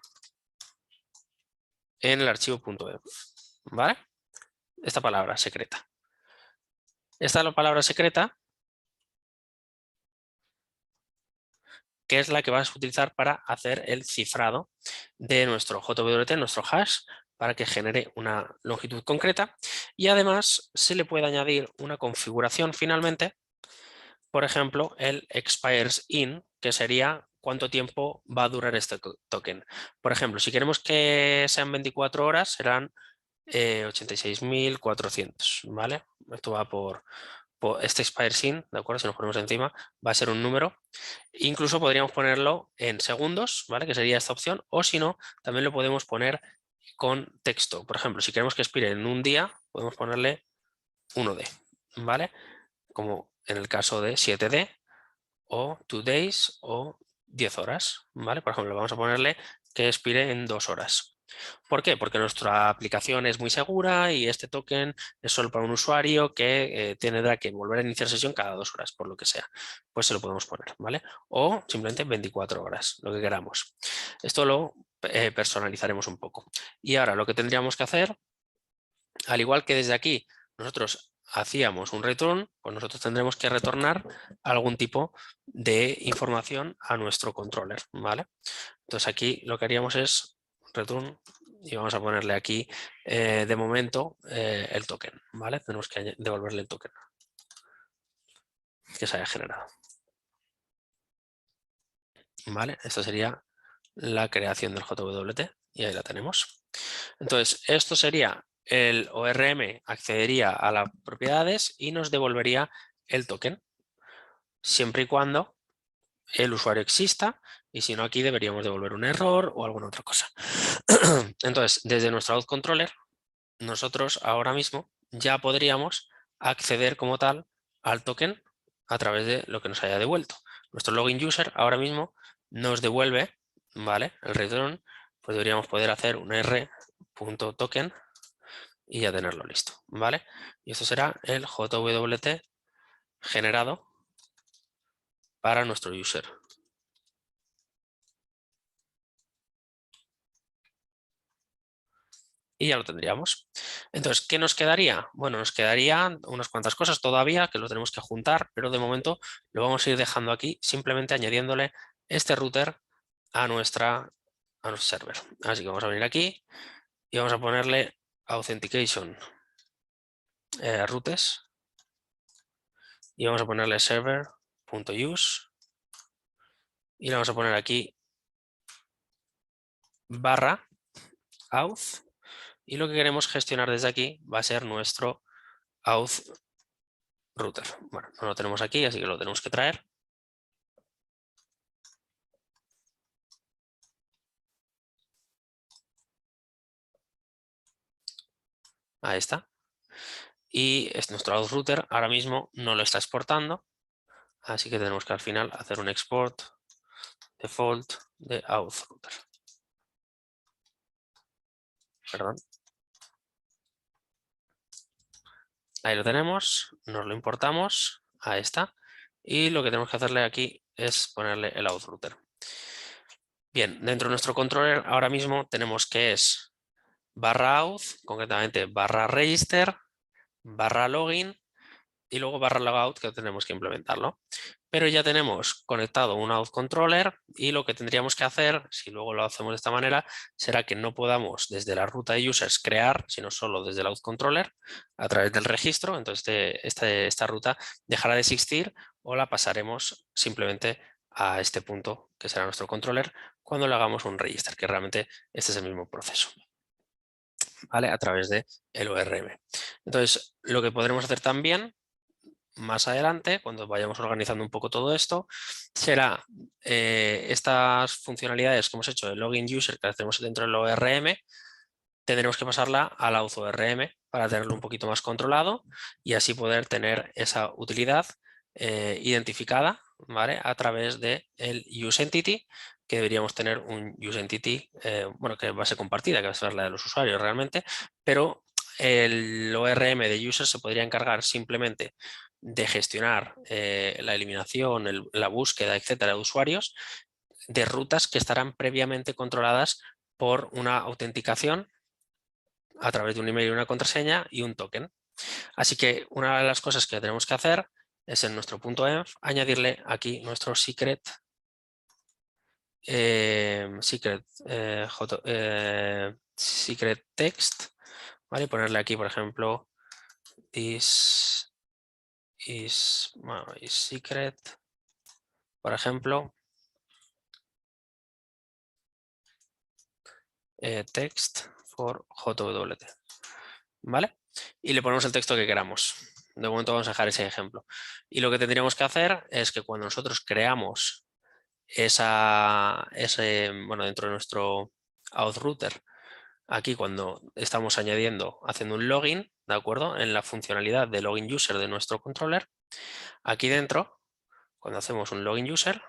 en el archivo .env, ¿vale? Esta palabra secreta. Esta es la palabra secreta que es la que vas a utilizar para hacer el cifrado de nuestro JWT, nuestro hash, para que genere una longitud concreta, y además se le puede añadir una configuración finalmente, por ejemplo el expires in, que sería cuánto tiempo va a durar este token. Por ejemplo, si queremos que sean 24 horas serán 86.400, ¿vale? Esto va por este expires in, ¿de acuerdo? Si nos ponemos encima va a ser un número. Incluso podríamos ponerlo en segundos, ¿vale? Que sería esta opción, o si no, también lo podemos poner con texto. Por ejemplo, si queremos que expire en un día, podemos ponerle 1D, ¿vale? Como en el caso de 7D o 2 days o 10 horas, ¿vale? Por ejemplo, vamos a ponerle que expire en 2 horas. ¿Por qué? Porque nuestra aplicación es muy segura y este token es solo para un usuario que tendrá que volver a iniciar sesión cada 2 horas, por lo que sea. Pues se lo podemos poner, ¿vale? O simplemente 24 horas, lo que queramos. Esto lo personalizaremos un poco. Y ahora lo que tendríamos que hacer, al igual que desde aquí nosotros hacíamos un return, pues nosotros tendremos que retornar algún tipo de información a nuestro controller, ¿vale? Entonces aquí lo que haríamos es return y vamos a ponerle aquí de momento el token, ¿vale? Tenemos que devolverle el token que se haya generado, ¿vale? Esto sería la creación del JWT y ahí la tenemos. Entonces esto sería el ORM, accedería a las propiedades y nos devolvería el token, siempre y cuando el usuario exista, y si no aquí deberíamos devolver un error o alguna otra cosa. Entonces desde nuestro auth controller nosotros ahora mismo ya podríamos acceder como tal al token a través de lo que nos haya devuelto. Nuestro login user ahora mismo nos devuelve, ¿vale? El return, pues deberíamos poder hacer un r.token y ya tenerlo listo, ¿vale? Y esto será el JWT generado para nuestro user. Y ya lo tendríamos. Entonces, ¿qué nos quedaría? Bueno, nos quedarían unas cuantas cosas todavía que lo tenemos que juntar, pero de momento lo vamos a ir dejando aquí, simplemente añadiéndole este router a nuestro server. Así que vamos a venir aquí y vamos a ponerle authentication routes y vamos a ponerle server.use y le vamos a poner aquí /auth y lo que queremos gestionar desde aquí va a ser nuestro auth router. Bueno, no lo tenemos aquí, así que lo tenemos que traer. Ahí está. Y es nuestro auth router ahora mismo no lo está exportando, así que tenemos que al final hacer un export default de auth router. Perdón. Ahí lo tenemos, nos lo importamos, ahí está. Y lo que tenemos que hacerle aquí es ponerle el auth router. Bien, dentro de nuestro controller ahora mismo tenemos que es /auth, concretamente /register, /login y luego /logout que tenemos que implementarlo. Pero ya tenemos conectado un auth controller y lo que tendríamos que hacer, si luego lo hacemos de esta manera, será que no podamos desde la ruta de users crear, sino solo desde el auth controller a través del registro. Entonces esta ruta dejará de existir o la pasaremos simplemente a este punto que será nuestro controller cuando le hagamos un register, que realmente este es el mismo proceso, ¿vale? A través de el ORM. Entonces lo que podremos hacer también más adelante, cuando vayamos organizando un poco todo esto, será estas funcionalidades que hemos hecho de login user que tenemos dentro del ORM, tendremos que pasarla al auth ORM para tenerlo un poquito más controlado y así poder tener esa utilidad identificada, ¿vale? A través del useEntity, que deberíamos tener un useEntity, bueno, que va a ser compartida, que va a ser la de los usuarios realmente, pero el ORM de user se podría encargar simplemente de gestionar la eliminación, la búsqueda, etcétera, de usuarios de rutas que estarán previamente controladas por una autenticación a través de un email y una contraseña y un token. Así que una de las cosas que tenemos que hacer es en nuestro punto .env añadirle aquí nuestro secret secret text, ¿vale? Ponerle aquí, por ejemplo, is secret, por ejemplo, text for JWT, ¿vale? Y le ponemos el texto que queramos. De momento vamos a dejar ese ejemplo. Y lo que tendríamos que hacer es que cuando nosotros creamos bueno, dentro de nuestro auth router, aquí cuando estamos haciendo un login, ¿de acuerdo? En la funcionalidad de login user de nuestro controller, aquí dentro, cuando hacemos un login user,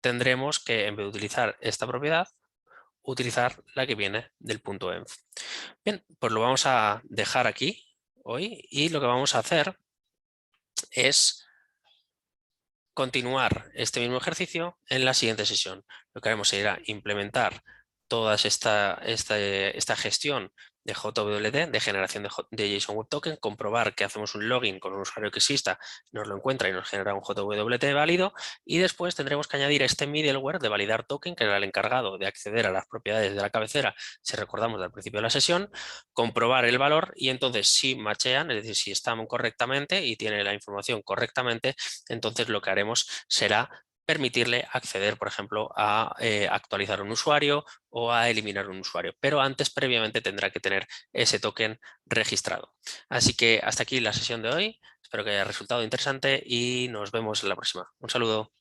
tendremos que, en vez de utilizar esta propiedad, utilizar la que viene del punto env. Bien, pues lo vamos a dejar aquí hoy y lo que vamos a hacer es continuar este mismo ejercicio en la siguiente sesión. Lo que haremos será implementar toda esta gestión de JWT, de generación de JSON Web Token, comprobar que hacemos un login con un usuario que exista, nos lo encuentra y nos genera un JWT válido, y después tendremos que añadir este middleware de validar token, que era el encargado de acceder a las propiedades de la cabecera, si recordamos del principio de la sesión, comprobar el valor y entonces si machean, es decir, si están correctamente y tiene la información correctamente, entonces lo que haremos será permitirle acceder, por ejemplo, a actualizar un usuario o a eliminar un usuario. Pero antes, previamente, tendrá que tener ese token registrado. Así que hasta aquí la sesión de hoy. Espero que haya resultado interesante y nos vemos en la próxima. Un saludo.